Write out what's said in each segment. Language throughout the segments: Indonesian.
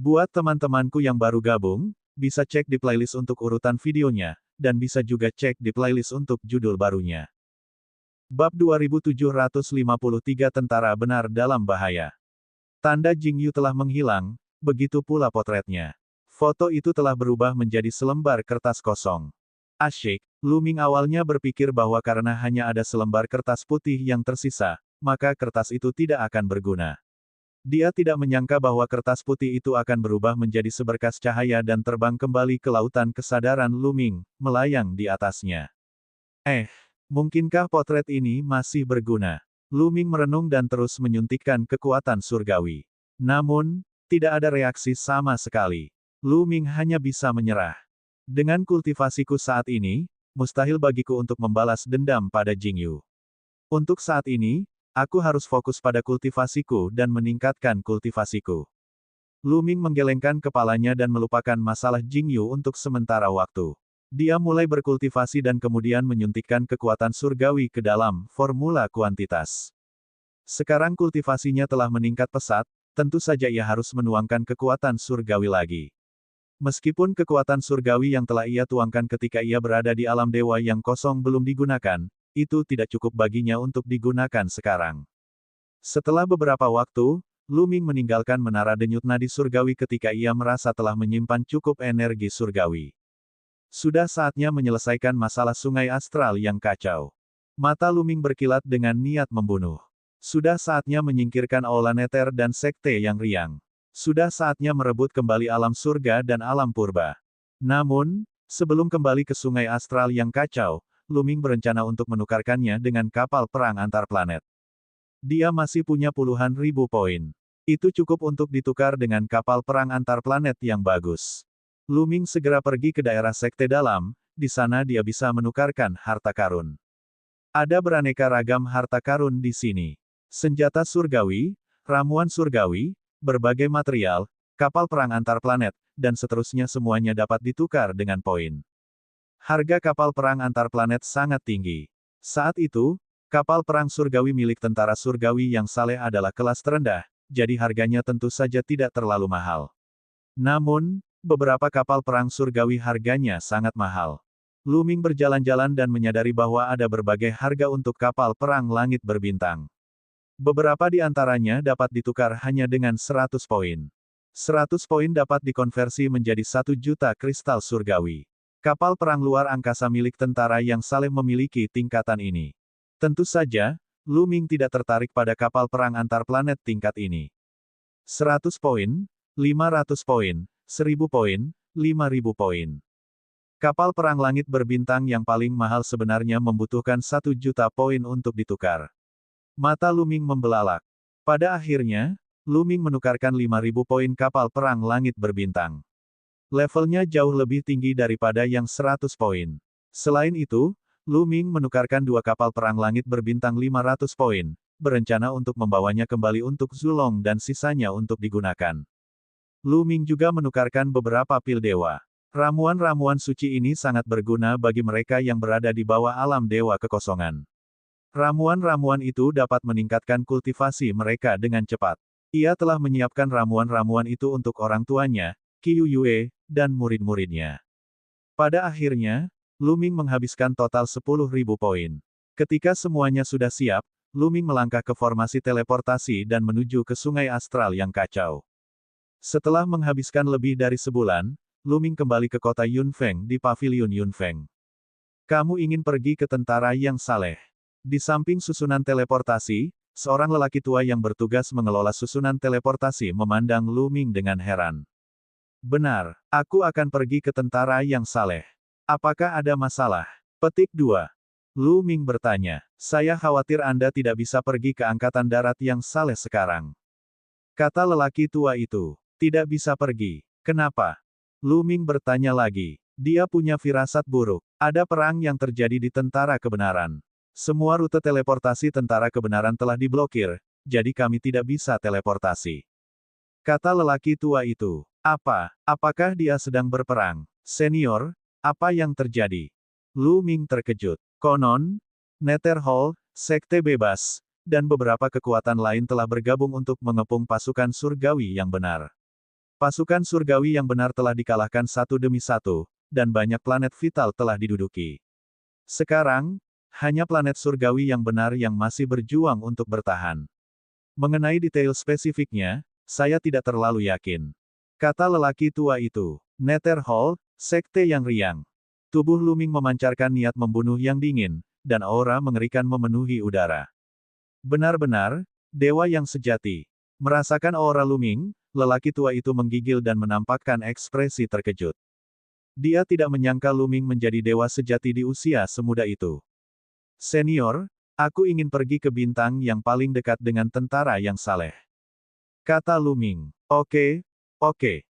Buat teman-temanku yang baru gabung, bisa cek di playlist untuk urutan videonya, dan bisa juga cek di playlist untuk judul barunya. Bab 2753 Tentara Benar Dalam Bahaya. Tanda Jingyu telah menghilang, begitu pula potretnya. Foto itu telah berubah menjadi selembar kertas kosong. Asyik, Lu Ming awalnya berpikir bahwa karena hanya ada selembar kertas putih yang tersisa, maka kertas itu tidak akan berguna. Dia tidak menyangka bahwa kertas putih itu akan berubah menjadi seberkas cahaya dan terbang kembali ke lautan kesadaran Lu Ming, melayang di atasnya. Mungkinkah potret ini masih berguna? Lu Ming merenung dan terus menyuntikkan kekuatan surgawi. Namun, tidak ada reaksi sama sekali. Lu Ming hanya bisa menyerah. Dengan kultivasiku saat ini, mustahil bagiku untuk membalas dendam pada Jingyu. Untuk saat ini, aku harus fokus pada kultivasiku dan meningkatkan kultivasiku. Lu Ming menggelengkan kepalanya dan melupakan masalah Jingyu untuk sementara waktu. Dia mulai berkultivasi dan kemudian menyuntikkan kekuatan surgawi ke dalam formula kuantitas. Sekarang kultivasinya telah meningkat pesat, tentu saja ia harus menuangkan kekuatan surgawi lagi. Meskipun kekuatan surgawi yang telah ia tuangkan ketika ia berada di alam dewa yang kosong belum digunakan, itu tidak cukup baginya untuk digunakan sekarang. Setelah beberapa waktu, Lu Ming meninggalkan menara denyut nadi surgawi ketika ia merasa telah menyimpan cukup energi surgawi. Sudah saatnya menyelesaikan masalah sungai astral yang kacau. Mata Lu Ming berkilat dengan niat membunuh. Sudah saatnya menyingkirkan aula neter dan sekte yang riang. Sudah saatnya merebut kembali alam surga dan alam purba. Namun, sebelum kembali ke sungai astral yang kacau, Lu Ming berencana untuk menukarkannya dengan kapal perang antar planet. Dia masih punya puluhan ribu poin. Itu cukup untuk ditukar dengan kapal perang antar planet yang bagus. Lu Ming segera pergi ke daerah sekte dalam, di sana dia bisa menukarkan harta karun. Ada beraneka ragam harta karun di sini. Senjata surgawi, ramuan surgawi, berbagai material, kapal perang antar planet, dan seterusnya semuanya dapat ditukar dengan poin. Harga kapal perang antar planet sangat tinggi. Saat itu, kapal perang surgawi milik tentara surgawi yang saleh adalah kelas terendah, jadi harganya tentu saja tidak terlalu mahal. Namun, beberapa kapal perang surgawi harganya sangat mahal. Lu Ming berjalan-jalan dan menyadari bahwa ada berbagai harga untuk kapal perang langit berbintang. Beberapa di antaranya dapat ditukar hanya dengan 100 poin. 100 poin dapat dikonversi menjadi 1 juta kristal surgawi. Kapal perang luar angkasa milik tentara yang saleh memiliki tingkatan ini. Tentu saja, Lu Ming tidak tertarik pada kapal perang antar planet tingkat ini. 100 poin, 500 poin, 1000 poin, 5000 poin. Kapal perang langit berbintang yang paling mahal sebenarnya membutuhkan 1 juta poin untuk ditukar. Mata Lu Ming membelalak. Pada akhirnya, Lu Ming menukarkan 5000 poin kapal perang langit berbintang. Levelnya jauh lebih tinggi daripada yang 100 poin. Selain itu, Lu Ming menukarkan 2 kapal perang langit berbintang 500 poin, berencana untuk membawanya kembali untuk Zulong dan sisanya untuk digunakan. Lu Ming juga menukarkan beberapa pil dewa. Ramuan-ramuan suci ini sangat berguna bagi mereka yang berada di bawah alam dewa kekosongan. Ramuan-ramuan itu dapat meningkatkan kultivasi mereka dengan cepat. Ia telah menyiapkan ramuan-ramuan itu untuk orang tuanya, Qiu Yue, dan murid-muridnya. Pada akhirnya, Lu Ming menghabiskan total 10.000 poin. Ketika semuanya sudah siap, Lu Ming melangkah ke formasi teleportasi dan menuju ke sungai astral yang kacau. Setelah menghabiskan lebih dari sebulan, Lu Ming kembali ke kota Yunfeng di pavilion Yunfeng. Kamu ingin pergi ke tentara yang saleh. Di samping susunan teleportasi, seorang lelaki tua yang bertugas mengelola susunan teleportasi memandang Lu Ming dengan heran. Benar, aku akan pergi ke tentara yang saleh. Apakah ada masalah? Petik 2. Lu Ming bertanya, saya khawatir Anda tidak bisa pergi ke angkatan darat yang saleh sekarang. Kata lelaki tua itu. Tidak bisa pergi. Kenapa? Lu Ming bertanya lagi. Dia punya firasat buruk. Ada perang yang terjadi di tentara kebenaran. Semua rute teleportasi tentara kebenaran telah diblokir, jadi kami tidak bisa teleportasi. Kata lelaki tua itu. Apakah dia sedang berperang? Senior, apa yang terjadi? Lu Ming terkejut. Konon, Netherhall, Sekte Bebas, dan beberapa kekuatan lain telah bergabung untuk mengepung pasukan surgawi yang benar. Pasukan surgawi yang benar telah dikalahkan satu demi satu, dan banyak planet vital telah diduduki. Sekarang, hanya planet surgawi yang benar yang masih berjuang untuk bertahan. Mengenai detail spesifiknya, saya tidak terlalu yakin. Kata lelaki tua itu. Netherhold, sekte yang riang. Tubuh Luming memancarkan niat membunuh yang dingin, dan aura mengerikan memenuhi udara. Benar-benar, dewa yang sejati. Merasakan aura Luming, lelaki tua itu menggigil dan menampakkan ekspresi terkejut. Dia tidak menyangka Luming menjadi dewa sejati di usia semuda itu. Senior, aku ingin pergi ke bintang yang paling dekat dengan tentara yang saleh. Kata Luming. Oke.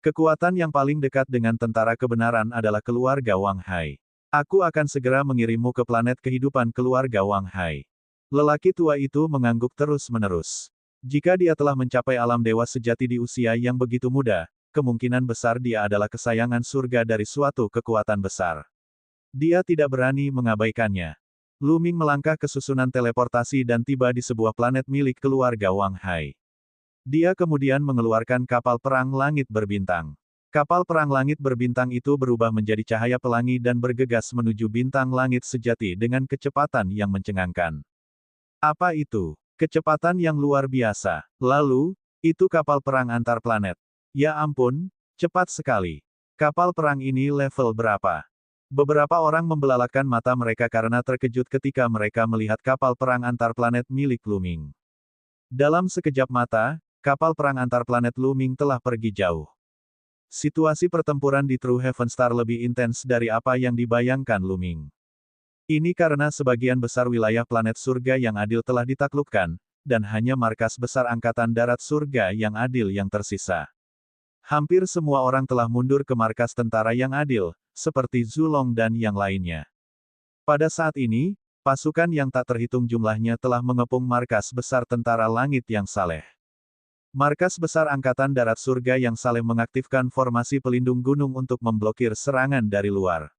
Kekuatan yang paling dekat dengan tentara kebenaran adalah keluarga Wang Hai. Aku akan segera mengirimmu ke planet kehidupan keluarga Wang Hai. Lelaki tua itu mengangguk terus-menerus. Jika dia telah mencapai alam dewa sejati di usia yang begitu muda, kemungkinan besar dia adalah kesayangan surga dari suatu kekuatan besar. Dia tidak berani mengabaikannya. Luming melangkah ke susunan teleportasi dan tiba di sebuah planet milik keluarga Wang Hai. Dia kemudian mengeluarkan kapal perang langit berbintang. Kapal perang langit berbintang itu berubah menjadi cahaya pelangi dan bergegas menuju bintang langit sejati dengan kecepatan yang mencengangkan. Apa itu? Kecepatan yang luar biasa. Lalu, itu kapal perang antar planet. Ya ampun, cepat sekali. Kapal perang ini level berapa? Beberapa orang membelalakan mata mereka karena terkejut ketika mereka melihat kapal perang antar planet milik Luming. Dalam sekejap mata, kapal perang antar planet Luming telah pergi jauh. Situasi pertempuran di True Heaven Star lebih intens dari apa yang dibayangkan Luming. Ini karena sebagian besar wilayah planet surga yang adil telah ditaklukkan, dan hanya markas besar Angkatan Darat Surga yang adil yang tersisa. Hampir semua orang telah mundur ke markas tentara yang adil, seperti Zulong dan yang lainnya. Pada saat ini, pasukan yang tak terhitung jumlahnya telah mengepung markas besar tentara langit yang saleh. Markas besar Angkatan Darat Surga yang saleh mengaktifkan formasi pelindung gunung untuk memblokir serangan dari luar.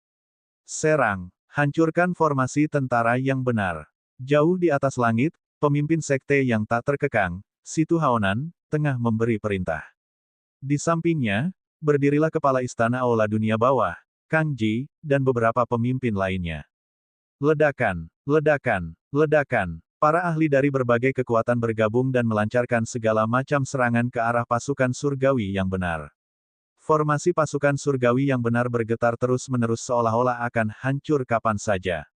Serang, hancurkan formasi tentara yang benar. Jauh di atas langit, pemimpin sekte yang tak terkekang, Situ Haonan, tengah memberi perintah. Di sampingnya, berdirilah kepala istana Aula Dunia Bawah, Kang Ji, dan beberapa pemimpin lainnya. Ledakan, ledakan, ledakan. Para ahli dari berbagai kekuatan bergabung dan melancarkan segala macam serangan ke arah pasukan surgawi yang benar. Formasi pasukan surgawi yang benar bergetar terus-menerus seolah-olah akan hancur kapan saja.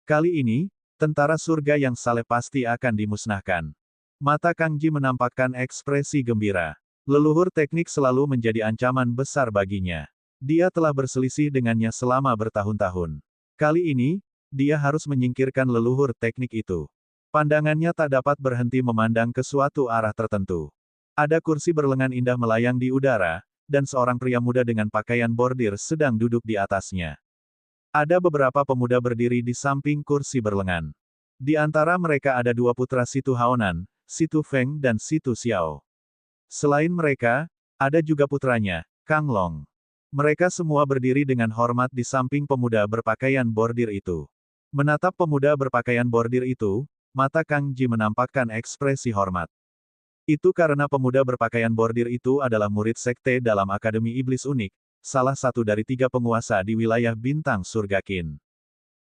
Kali ini, tentara surga yang saleh pasti akan dimusnahkan. Mata Kang Ji menampakkan ekspresi gembira. Leluhur teknik selalu menjadi ancaman besar baginya. Dia telah berselisih dengannya selama bertahun-tahun. Kali ini, dia harus menyingkirkan leluhur teknik itu. Pandangannya tak dapat berhenti memandang ke suatu arah tertentu. Ada kursi berlengan indah melayang di udara, dan seorang pria muda dengan pakaian bordir sedang duduk di atasnya. Ada beberapa pemuda berdiri di samping kursi berlengan. Di antara mereka ada dua putra Situ Haonan, Situ Feng dan Situ Xiao. Selain mereka, ada juga putranya, Kang Long. Mereka semua berdiri dengan hormat di samping pemuda berpakaian bordir itu. Menatap pemuda berpakaian bordir itu, mata Kang Ji menampakkan ekspresi hormat. Itu karena pemuda berpakaian bordir itu adalah murid sekte dalam Akademi Iblis Unik, salah satu dari 3 penguasa di wilayah bintang surga Qin.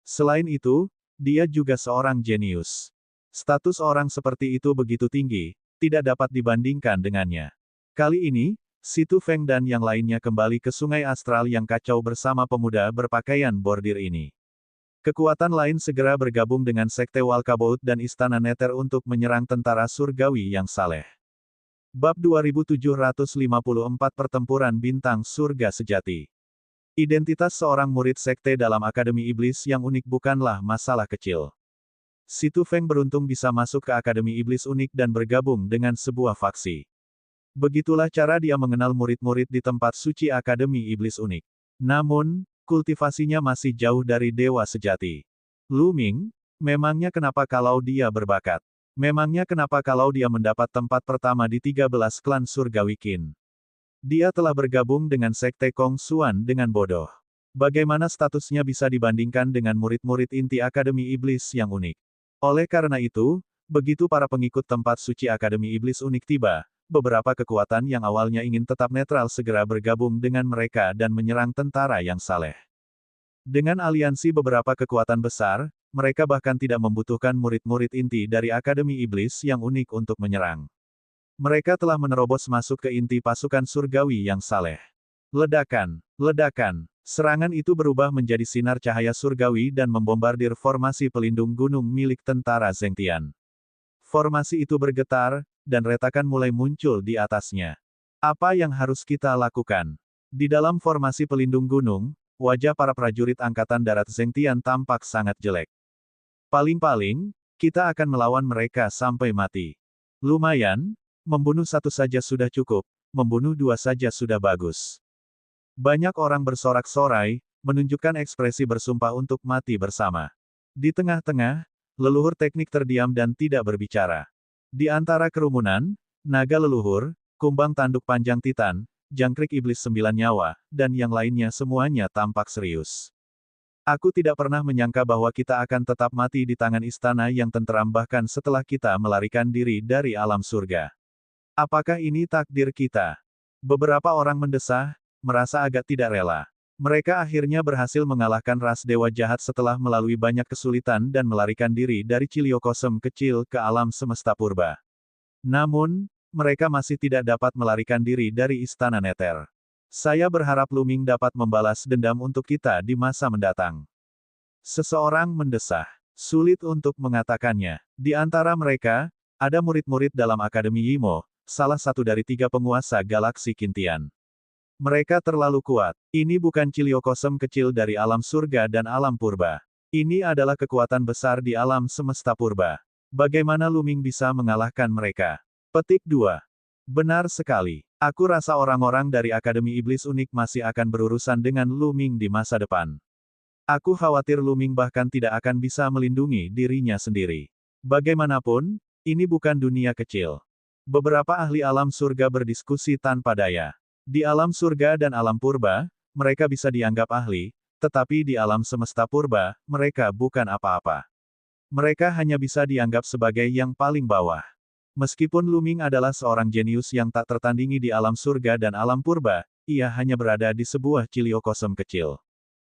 Selain itu, dia juga seorang jenius. Status orang seperti itu begitu tinggi, tidak dapat dibandingkan dengannya. Kali ini, Situ Feng dan yang lainnya kembali ke Sungai Astral yang kacau bersama pemuda berpakaian bordir ini. Kekuatan lain segera bergabung dengan Sekte Walkabout dan Istana Nether untuk menyerang tentara surgawi yang saleh. Bab 2754 Pertempuran Bintang Surga Sejati. Identitas seorang murid sekte dalam Akademi Iblis yang unik bukanlah masalah kecil. Situ Feng beruntung bisa masuk ke Akademi Iblis Unik dan bergabung dengan sebuah faksi. Begitulah cara dia mengenal murid-murid di tempat suci Akademi Iblis Unik. Namun, kultivasinya masih jauh dari dewa sejati. Luming, memangnya kenapa kalau dia berbakat? Memangnya kenapa kalau dia mendapat tempat pertama di 13 klan surgawi Qin? Dia telah bergabung dengan Sekte Kong Xuan dengan bodoh. Bagaimana statusnya bisa dibandingkan dengan murid-murid inti Akademi Iblis yang unik? Oleh karena itu, begitu para pengikut tempat suci Akademi Iblis Unik tiba, beberapa kekuatan yang awalnya ingin tetap netral segera bergabung dengan mereka dan menyerang tentara yang saleh. Dengan aliansi beberapa kekuatan besar, mereka bahkan tidak membutuhkan murid-murid inti dari Akademi Iblis yang unik untuk menyerang. Mereka telah menerobos masuk ke inti pasukan surgawi yang saleh. Ledakan, ledakan. Serangan itu berubah menjadi sinar cahaya surgawi dan membombardir formasi pelindung gunung milik tentara Zengtian. Formasi itu bergetar, dan retakan mulai muncul di atasnya. Apa yang harus kita lakukan? Di dalam formasi pelindung gunung, wajah para prajurit Angkatan Darat Zengtian tampak sangat jelek. Paling-paling, kita akan melawan mereka sampai mati. Lumayan, membunuh satu saja sudah cukup, membunuh dua saja sudah bagus. Banyak orang bersorak-sorai, menunjukkan ekspresi bersumpah untuk mati bersama. Di tengah-tengah, leluhur teknik terdiam dan tidak berbicara. Di antara kerumunan, naga leluhur, kumbang tanduk panjang titan, jangkrik iblis 9 nyawa, dan yang lainnya semuanya tampak serius. Aku tidak pernah menyangka bahwa kita akan tetap mati di tangan istana yang tenteram bahkan setelah kita melarikan diri dari alam surga. Apakah ini takdir kita? Beberapa orang mendesah, merasa agak tidak rela. Mereka akhirnya berhasil mengalahkan ras dewa jahat setelah melalui banyak kesulitan dan melarikan diri dari Ciliokosem kecil ke alam semesta purba. Namun, mereka masih tidak dapat melarikan diri dari Istana Nether. Saya berharap Luming dapat membalas dendam untuk kita di masa mendatang. Seseorang mendesah. Sulit untuk mengatakannya. Di antara mereka, ada murid-murid dalam Akademi Yimo, salah satu dari 3 penguasa galaksi Kintian. Mereka terlalu kuat. Ini bukan Ciliokosem kecil dari alam surga dan alam purba. Ini adalah kekuatan besar di alam semesta purba. Bagaimana Luming bisa mengalahkan mereka? Petik 2. Benar sekali. Aku rasa orang-orang dari Akademi Iblis Unik masih akan berurusan dengan Luming di masa depan. Aku khawatir Luming bahkan tidak akan bisa melindungi dirinya sendiri. Bagaimanapun, ini bukan dunia kecil. Beberapa ahli alam surga berdiskusi tanpa daya. Di alam surga dan alam purba, mereka bisa dianggap ahli, tetapi di alam semesta purba, mereka bukan apa-apa. Mereka hanya bisa dianggap sebagai yang paling bawah. Meskipun Luming adalah seorang jenius yang tak tertandingi di alam surga dan alam purba, ia hanya berada di sebuah Ciliokosem kecil.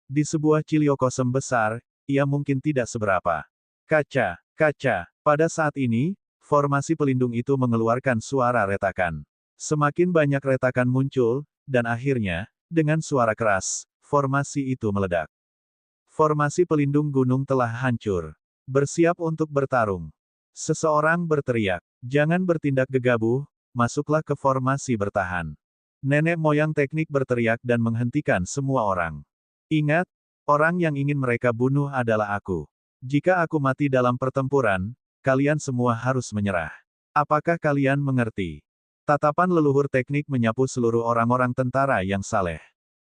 Di sebuah Ciliokosem besar, ia mungkin tidak seberapa. Kaca, kaca. Pada saat ini, formasi pelindung itu mengeluarkan suara retakan. Semakin banyak retakan muncul, dan akhirnya, dengan suara keras, formasi itu meledak. Formasi pelindung gunung telah hancur. Bersiap untuk bertarung. Seseorang berteriak, "Jangan bertindak gegabah, masuklah ke formasi bertahan." Nenek moyang teknik berteriak dan menghentikan semua orang. Ingat, orang yang ingin mereka bunuh adalah aku. Jika aku mati dalam pertempuran, kalian semua harus menyerah. Apakah kalian mengerti? Tatapan leluhur teknik menyapu seluruh orang-orang tentara yang saleh.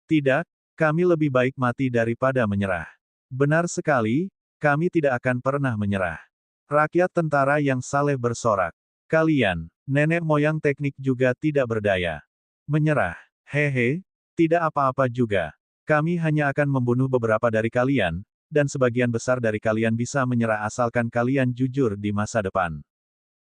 Tidak, kami lebih baik mati daripada menyerah. Benar sekali, kami tidak akan pernah menyerah. Rakyat tentara yang saleh bersorak. Kalian, nenek moyang teknik juga tidak berdaya. Menyerah. Hehe, tidak apa-apa juga. Kami hanya akan membunuh beberapa dari kalian, dan sebagian besar dari kalian bisa menyerah asalkan kalian jujur di masa depan.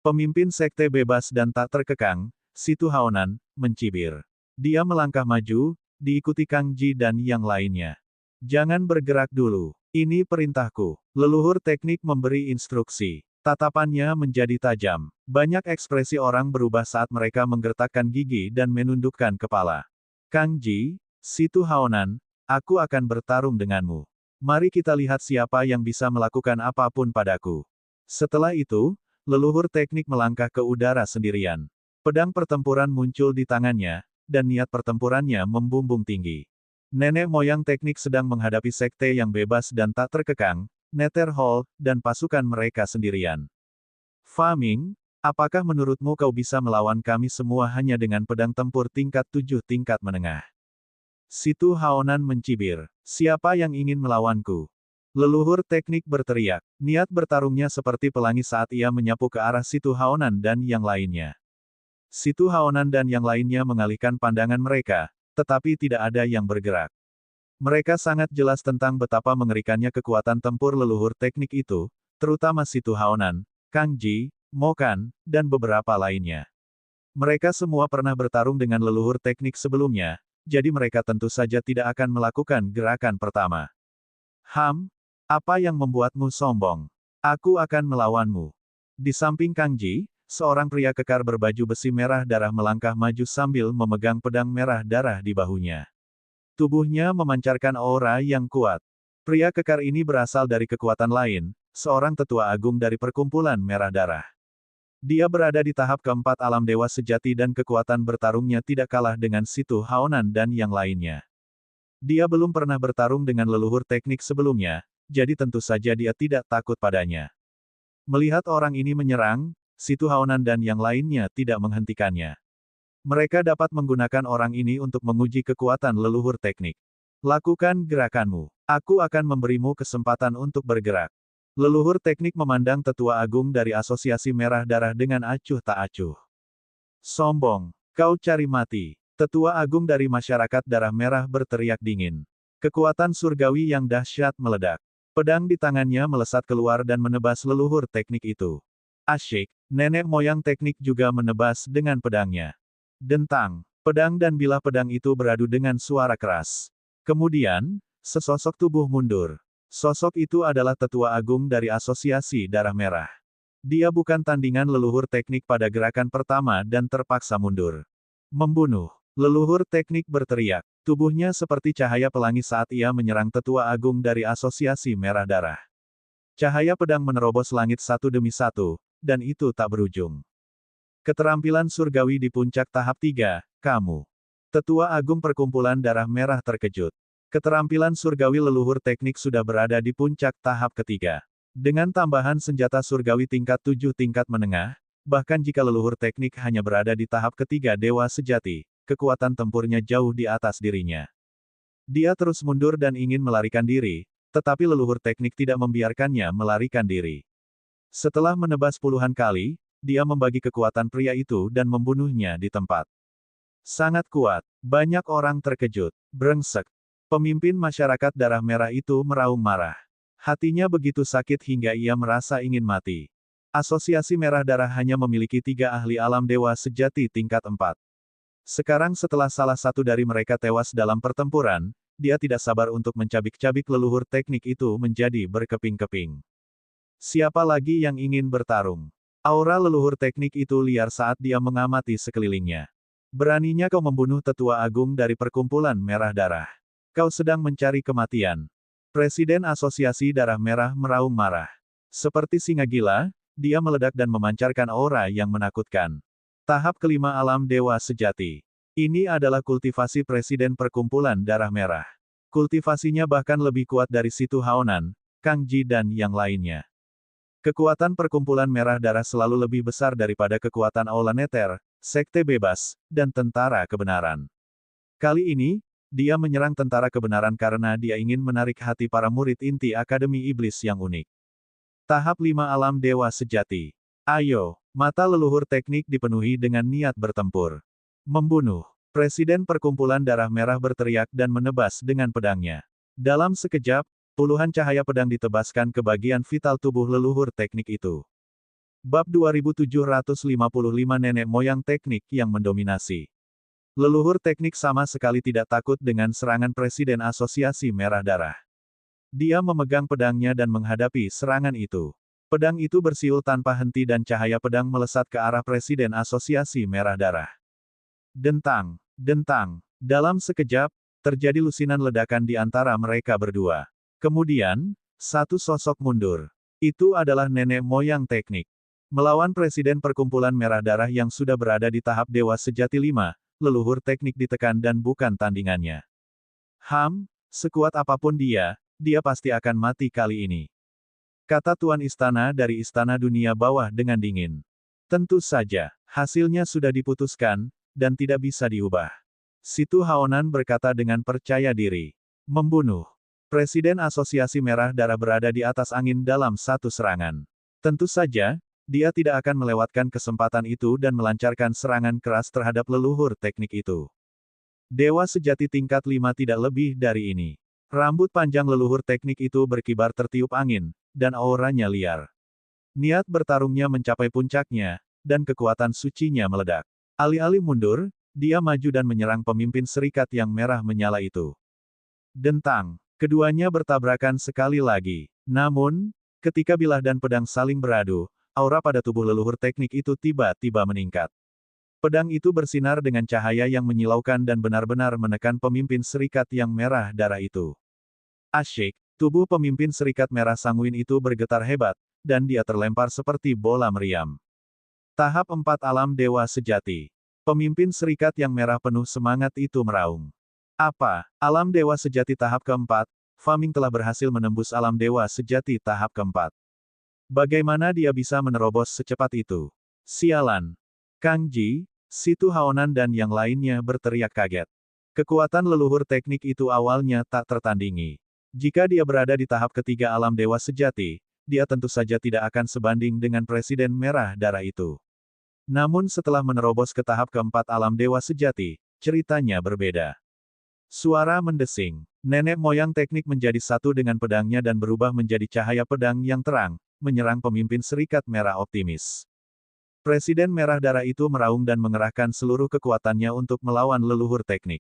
Pemimpin sekte bebas dan tak terkekang, Situ Haonan, mencibir. Dia melangkah maju, diikuti Kang Ji dan yang lainnya. Jangan bergerak dulu. Ini perintahku. Leluhur teknik memberi instruksi. Tatapannya menjadi tajam. Banyak ekspresi orang berubah saat mereka menggertakkan gigi dan menundukkan kepala. Kang Ji, Situ Haonan, aku akan bertarung denganmu. Mari kita lihat siapa yang bisa melakukan apapun padaku. Setelah itu, leluhur teknik melangkah ke udara sendirian. Pedang pertempuran muncul di tangannya, dan niat pertempurannya membumbung tinggi. Nenek moyang teknik sedang menghadapi sekte yang bebas dan tak terkekang, Netherhold, dan pasukan mereka sendirian. Fa Ming, apakah menurutmu kau bisa melawan kami semua hanya dengan pedang tempur tingkat 7 tingkat menengah? Situ Haonan mencibir. Siapa yang ingin melawanku? Leluhur teknik berteriak. Niat bertarungnya seperti pelangi saat ia menyapu ke arah Situ Haonan dan yang lainnya. Situ Haonan dan yang lainnya mengalihkan pandangan mereka, tetapi tidak ada yang bergerak. Mereka sangat jelas tentang betapa mengerikannya kekuatan tempur leluhur teknik itu, terutama Situ Haonan, Kang Ji, Mo Kan, dan beberapa lainnya. Mereka semua pernah bertarung dengan leluhur teknik sebelumnya, jadi mereka tentu saja tidak akan melakukan gerakan pertama. Apa yang membuatmu sombong? Aku akan melawanmu. Di samping Kang Ji, seorang pria kekar berbaju besi merah darah melangkah maju sambil memegang pedang merah darah di bahunya. Tubuhnya memancarkan aura yang kuat. Pria kekar ini berasal dari kekuatan lain, seorang tetua agung dari perkumpulan merah darah. Dia berada di tahap keempat alam dewa sejati dan kekuatan bertarungnya tidak kalah dengan Situ Haonan dan yang lainnya. Dia belum pernah bertarung dengan leluhur teknik sebelumnya, jadi tentu saja dia tidak takut padanya. Melihat orang ini menyerang, Situ Haonan dan yang lainnya tidak menghentikannya. Mereka dapat menggunakan orang ini untuk menguji kekuatan leluhur teknik. Lakukan gerakanmu. Aku akan memberimu kesempatan untuk bergerak. Leluhur teknik memandang tetua agung dari Asosiasi Merah Darah dengan acuh tak acuh. Sombong, kau cari mati. Tetua agung dari masyarakat darah merah berteriak dingin. Kekuatan surgawi yang dahsyat meledak. Pedang di tangannya melesat keluar dan menebas leluhur teknik itu. Asyik, nenek moyang teknik juga menebas dengan pedangnya. Dentang, pedang dan bilah pedang itu beradu dengan suara keras. Kemudian, sesosok tubuh mundur. Sosok itu adalah tetua agung dari Asosiasi Darah Merah. Dia bukan tandingan leluhur teknik pada gerakan pertama dan terpaksa mundur. Membunuh. Leluhur teknik berteriak. Tubuhnya seperti cahaya pelangi saat ia menyerang tetua agung dari Asosiasi Merah Darah. Cahaya pedang menerobos langit satu demi satu, dan itu tak berujung. Keterampilan surgawi di puncak tahap 3, kamu. Tetua agung perkumpulan darah merah terkejut. Keterampilan surgawi leluhur teknik sudah berada di puncak tahap ketiga. Dengan tambahan senjata surgawi tingkat 7 tingkat menengah, bahkan jika leluhur teknik hanya berada di tahap ketiga dewa sejati, kekuatan tempurnya jauh di atas dirinya. Dia terus mundur dan ingin melarikan diri, tetapi leluhur teknik tidak membiarkannya melarikan diri. Setelah menebas puluhan kali, dia membagi kekuatan pria itu dan membunuhnya di tempat. Sangat kuat. Banyak orang terkejut. Brengsek. Pemimpin masyarakat darah merah itu meraung marah. Hatinya begitu sakit hingga ia merasa ingin mati. Asosiasi Merah Darah hanya memiliki 3 ahli alam dewa sejati tingkat 4. Sekarang setelah salah satu dari mereka tewas dalam pertempuran, dia tidak sabar untuk mencabik-cabik leluhur teknik itu menjadi berkeping-keping. Siapa lagi yang ingin bertarung? Aura leluhur teknik itu liar saat dia mengamati sekelilingnya. Beraninya kau membunuh tetua agung dari perkumpulan merah darah. Kau sedang mencari kematian. Presiden Asosiasi Darah Merah meraung marah. Seperti singa gila, dia meledak dan memancarkan aura yang menakutkan. Tahap kelima alam dewa sejati. Ini adalah kultivasi Presiden Perkumpulan Darah Merah. Kultivasinya bahkan lebih kuat dari Situ Haonan, Kang Ji dan yang lainnya. Kekuatan Perkumpulan Merah Darah selalu lebih besar daripada kekuatan Aula Neter, Sekte Bebas, dan Tentara Kebenaran. Kali ini, dia menyerang Tentara Kebenaran karena dia ingin menarik hati para murid inti Akademi Iblis yang unik. Tahap 5 Alam Dewa Sejati. Ayo, mata leluhur teknik dipenuhi dengan niat bertempur. Membunuh. Presiden Perkumpulan Darah Merah berteriak dan menebas dengan pedangnya. Dalam sekejap, puluhan cahaya pedang ditebaskan ke bagian vital tubuh leluhur teknik itu. Bab 2755 Nenek Moyang Teknik yang Mendominasi. Leluhur teknik sama sekali tidak takut dengan serangan Presiden Asosiasi Merah Darah. Dia memegang pedangnya dan menghadapi serangan itu. Pedang itu bersiul tanpa henti dan cahaya pedang melesat ke arah Presiden Asosiasi Merah Darah. Dentang, dentang. Dalam sekejap, terjadi lusinan ledakan di antara mereka berdua. Kemudian, satu sosok mundur. Itu adalah nenek moyang teknik. Melawan Presiden Perkumpulan Merah Darah yang sudah berada di tahap Dewa Sejati 5, leluhur teknik ditekan dan bukan tandingannya. Sekuat apapun dia pasti akan mati kali ini. Kata Tuan Istana dari Istana Dunia Bawah dengan dingin. Tentu saja, hasilnya sudah diputuskan, dan tidak bisa diubah. Situ Haonan berkata dengan percaya diri. Membunuh. Presiden Asosiasi Merah Darah berada di atas angin dalam satu serangan. Tentu saja, dia tidak akan melewatkan kesempatan itu dan melancarkan serangan keras terhadap leluhur teknik itu. Dewa sejati tingkat 5 tidak lebih dari ini. Rambut panjang leluhur teknik itu berkibar tertiup angin, dan auranya liar. Niat bertarungnya mencapai puncaknya, dan kekuatan sucinya meledak. Alih-alih mundur, dia maju dan menyerang pemimpin serikat yang merah menyala itu. Dentang. Keduanya bertabrakan sekali lagi. Namun, ketika bilah dan pedang saling beradu, aura pada tubuh leluhur teknik itu tiba-tiba meningkat. Pedang itu bersinar dengan cahaya yang menyilaukan dan benar-benar menekan pemimpin serikat yang merah darah itu. Asyik, tubuh pemimpin serikat merah sanguin itu bergetar hebat, dan dia terlempar seperti bola meriam. Tahap 4 Alam Dewa Sejati. Pemimpin serikat yang merah penuh semangat itu meraung. Apa? Alam Dewa Sejati tahap keempat, Faming telah berhasil menembus Alam Dewa Sejati tahap keempat. Bagaimana dia bisa menerobos secepat itu? Sialan! Kang Ji, Situ Haonan dan yang lainnya berteriak kaget. Kekuatan leluhur teknik itu awalnya tak tertandingi. Jika dia berada di tahap ketiga Alam Dewa Sejati, dia tentu saja tidak akan sebanding dengan Presiden Merah Darah itu. Namun setelah menerobos ke tahap keempat Alam Dewa Sejati, ceritanya berbeda. Suara mendesing. Nenek moyang teknik menjadi satu dengan pedangnya dan berubah menjadi cahaya pedang yang terang, menyerang pemimpin serikat merah optimis. Presiden Merah Darah itu meraung dan mengerahkan seluruh kekuatannya untuk melawan leluhur teknik.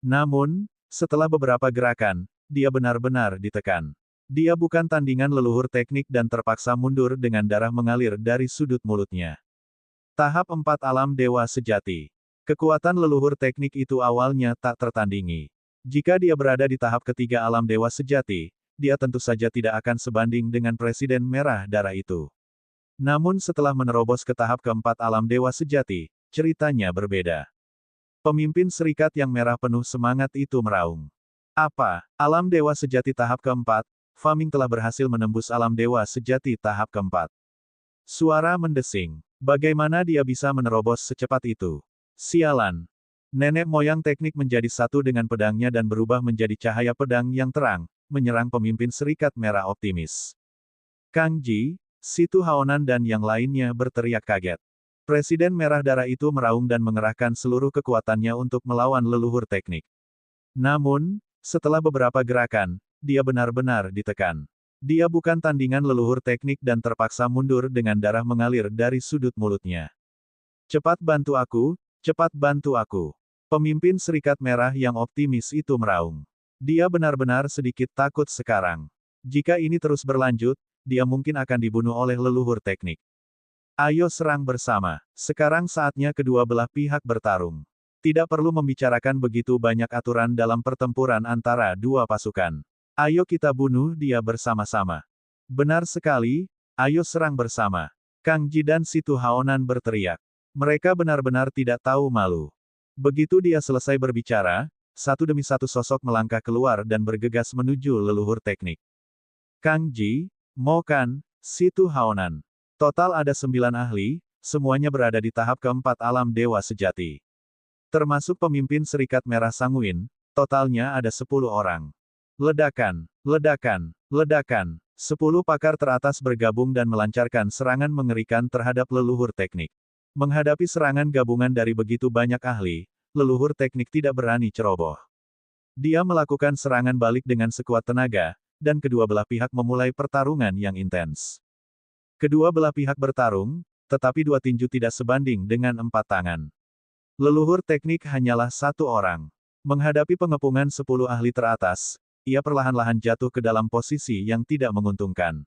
Namun, setelah beberapa gerakan, dia benar-benar ditekan. Dia bukan tandingan leluhur teknik dan terpaksa mundur dengan darah mengalir dari sudut mulutnya. Tahap 4 Alam Dewa Sejati. Kekuatan leluhur teknik itu awalnya tak tertandingi. Jika dia berada di tahap ketiga Alam Dewa Sejati, dia tentu saja tidak akan sebanding dengan Presiden Merah Darah itu. Namun setelah menerobos ke tahap keempat Alam Dewa Sejati, ceritanya berbeda. Pemimpin serikat yang merah penuh semangat itu meraung. Apa? Alam Dewa Sejati tahap keempat, Faming telah berhasil menembus Alam Dewa Sejati tahap keempat. Suara mendesing. Bagaimana dia bisa menerobos secepat itu? Sialan! Nenek moyang teknik menjadi satu dengan pedangnya dan berubah menjadi cahaya pedang yang terang, menyerang pemimpin serikat merah optimis. Kang Ji, Situ Haonan dan yang lainnya berteriak kaget. Presiden Merah Darah itu meraung dan mengerahkan seluruh kekuatannya untuk melawan leluhur teknik. Namun, setelah beberapa gerakan, dia benar-benar ditekan. Dia bukan tandingan leluhur teknik dan terpaksa mundur dengan darah mengalir dari sudut mulutnya. Cepat bantu aku, cepat bantu aku. Pemimpin serikat merah yang optimis itu meraung. Dia benar-benar sedikit takut sekarang. Jika ini terus berlanjut, dia mungkin akan dibunuh oleh leluhur teknik. Ayo serang bersama. Sekarang saatnya kedua belah pihak bertarung. Tidak perlu membicarakan begitu banyak aturan dalam pertempuran antara dua pasukan. Ayo kita bunuh dia bersama-sama. Benar sekali, ayo serang bersama. Kang Ji dan Situ Haonan berteriak. Mereka benar-benar tidak tahu malu. Begitu dia selesai berbicara, satu demi satu sosok melangkah keluar dan bergegas menuju leluhur teknik. Kang Ji, Mo Kan, Situ Haonan. Total ada 9 ahli, semuanya berada di tahap keempat Alam Dewa Sejati. Termasuk pemimpin Serikat Merah Sanguin, totalnya ada 10 orang. Ledakan, ledakan, ledakan. 10 pakar teratas bergabung dan melancarkan serangan mengerikan terhadap leluhur teknik. Menghadapi serangan gabungan dari begitu banyak ahli, leluhur teknik tidak berani ceroboh. Dia melakukan serangan balik dengan sekuat tenaga, dan kedua belah pihak memulai pertarungan yang intens. Kedua belah pihak bertarung, tetapi dua tinju tidak sebanding dengan 4 tangan. Leluhur teknik hanyalah 1 orang. Menghadapi pengepungan 10 ahli teratas, ia perlahan-lahan jatuh ke dalam posisi yang tidak menguntungkan.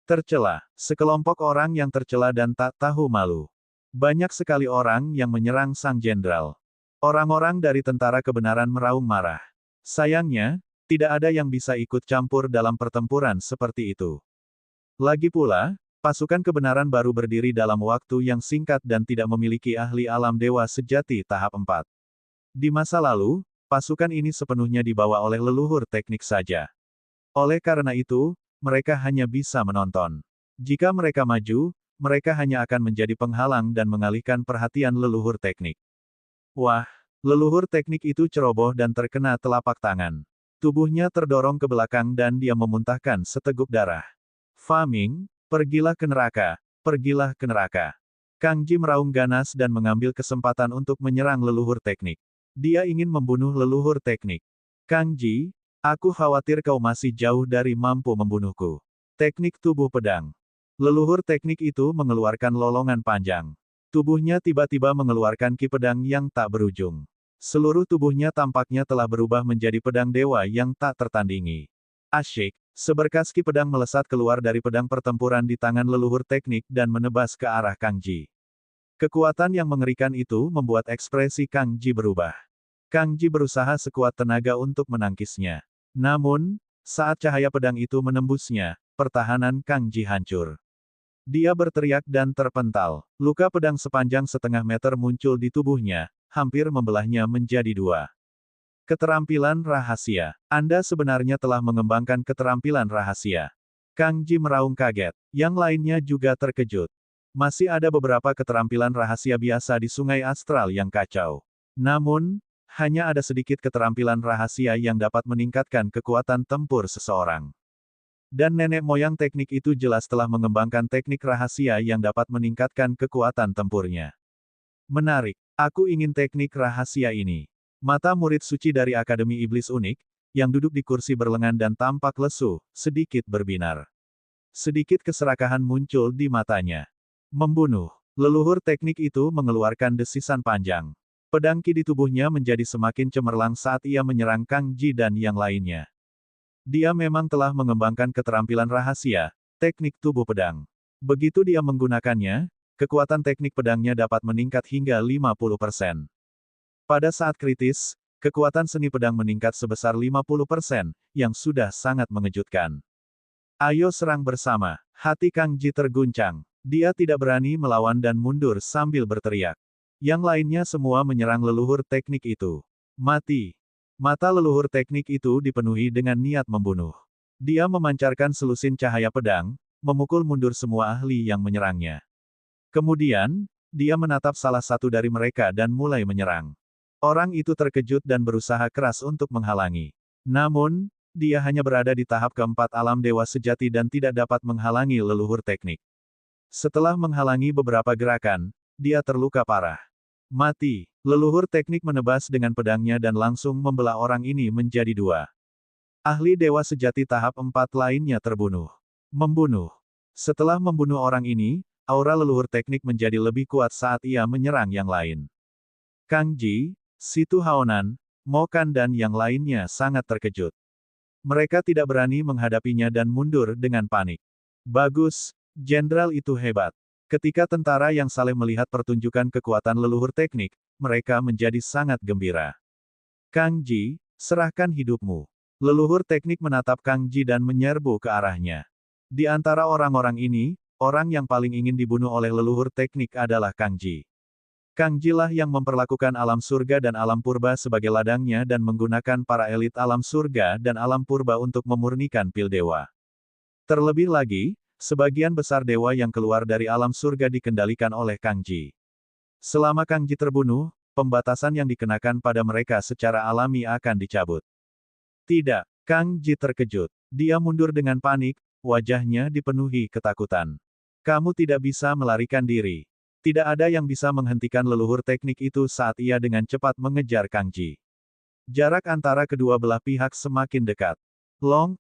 Tercela, sekelompok orang yang tercela dan tak tahu malu. Banyak sekali orang yang menyerang sang jenderal. Orang-orang dari tentara kebenaran meraung marah. Sayangnya, tidak ada yang bisa ikut campur dalam pertempuran seperti itu. Lagi pula, pasukan kebenaran baru berdiri dalam waktu yang singkat dan tidak memiliki ahli alam dewa sejati tahap 4. Di masa lalu, pasukan ini sepenuhnya dibawa oleh leluhur teknik saja. Oleh karena itu, mereka hanya bisa menonton. Jika mereka maju, mereka hanya akan menjadi penghalang dan mengalihkan perhatian leluhur teknik. Wah, leluhur teknik itu ceroboh dan terkena telapak tangan. Tubuhnya terdorong ke belakang dan dia memuntahkan seteguk darah. Faming, pergilah ke neraka, pergilah ke neraka. Kang Ji meraung ganas dan mengambil kesempatan untuk menyerang leluhur teknik. Dia ingin membunuh leluhur teknik. Kang Ji, aku khawatir kau masih jauh dari mampu membunuhku. Teknik tubuh pedang. Leluhur teknik itu mengeluarkan lolongan panjang. Tubuhnya tiba-tiba mengeluarkan ki pedang yang tak berujung. Seluruh tubuhnya tampaknya telah berubah menjadi pedang dewa yang tak tertandingi. Asyik, seberkas ki pedang melesat keluar dari pedang pertempuran di tangan leluhur teknik dan menebas ke arah Kang Ji. Kekuatan yang mengerikan itu membuat ekspresi Kang Ji berubah. Kang Ji berusaha sekuat tenaga untuk menangkisnya. Namun, saat cahaya pedang itu menembusnya, pertahanan Kang Ji hancur. Dia berteriak dan terpental. Luka pedang sepanjang setengah meter muncul di tubuhnya, hampir membelahnya menjadi dua. Keterampilan rahasia. Anda sebenarnya telah mengembangkan keterampilan rahasia. Kang Ji meraung kaget. Yang lainnya juga terkejut. Masih ada beberapa keterampilan rahasia biasa di Sungai Astral yang kacau. Namun, hanya ada sedikit keterampilan rahasia yang dapat meningkatkan kekuatan tempur seseorang. Dan nenek moyang teknik itu jelas telah mengembangkan teknik rahasia yang dapat meningkatkan kekuatan tempurnya. Menarik. Aku ingin teknik rahasia ini. Mata murid suci dari Akademi Iblis Unik, yang duduk di kursi berlengan dan tampak lesu, sedikit berbinar. Sedikit keserakahan muncul di matanya. Membunuh. Leluhur teknik itu mengeluarkan desisan panjang. Pedang ki di tubuhnya menjadi semakin cemerlang saat ia menyerang Kang Ji dan yang lainnya. Dia memang telah mengembangkan keterampilan rahasia, teknik tubuh pedang. Begitu dia menggunakannya, kekuatan teknik pedangnya dapat meningkat hingga 50%. Pada saat kritis, kekuatan seni pedang meningkat sebesar 50%, yang sudah sangat mengejutkan. Ayo serang bersama. Hati Kang Ji terguncang. Dia tidak berani melawan dan mundur sambil berteriak. Yang lainnya semua menyerang leluhur teknik itu. Mati. Mata leluhur teknik itu dipenuhi dengan niat membunuh. Dia memancarkan selusin cahaya pedang, memukul mundur semua ahli yang menyerangnya. Kemudian, dia menatap salah satu dari mereka dan mulai menyerang. Orang itu terkejut dan berusaha keras untuk menghalangi. Namun, dia hanya berada di tahap keempat alam dewa sejati dan tidak dapat menghalangi leluhur teknik. Setelah menghalangi beberapa gerakan, dia terluka parah. Mati. Leluhur teknik menebas dengan pedangnya dan langsung membelah orang ini menjadi dua. Ahli dewa sejati tahap 4 lainnya terbunuh. Membunuh. Setelah membunuh orang ini, aura leluhur teknik menjadi lebih kuat saat ia menyerang yang lain. Kang Ji, Situ Haonan, Mo Kan dan yang lainnya sangat terkejut. Mereka tidak berani menghadapinya dan mundur dengan panik. Bagus, jenderal itu hebat. Ketika tentara yang saleh melihat pertunjukan kekuatan leluhur teknik, mereka menjadi sangat gembira. Kang Ji, serahkan hidupmu. Leluhur teknik menatap Kang Ji dan menyerbu ke arahnya. Di antara orang-orang ini, orang yang paling ingin dibunuh oleh leluhur teknik adalah Kang Ji. Kang Ji lah yang memperlakukan alam surga dan alam purba sebagai ladangnya dan menggunakan para elit alam surga dan alam purba untuk memurnikan pil dewa. Terlebih lagi, sebagian besar dewa yang keluar dari alam surga dikendalikan oleh Kang Ji. Selama Kang Ji terbunuh, pembatasan yang dikenakan pada mereka secara alami akan dicabut. Tidak, Kang Ji terkejut. Dia mundur dengan panik, wajahnya dipenuhi ketakutan. Kamu tidak bisa melarikan diri. Tidak ada yang bisa menghentikan leluhur teknik itu saat ia dengan cepat mengejar Kang Ji. Jarak antara kedua belah pihak semakin dekat. Long,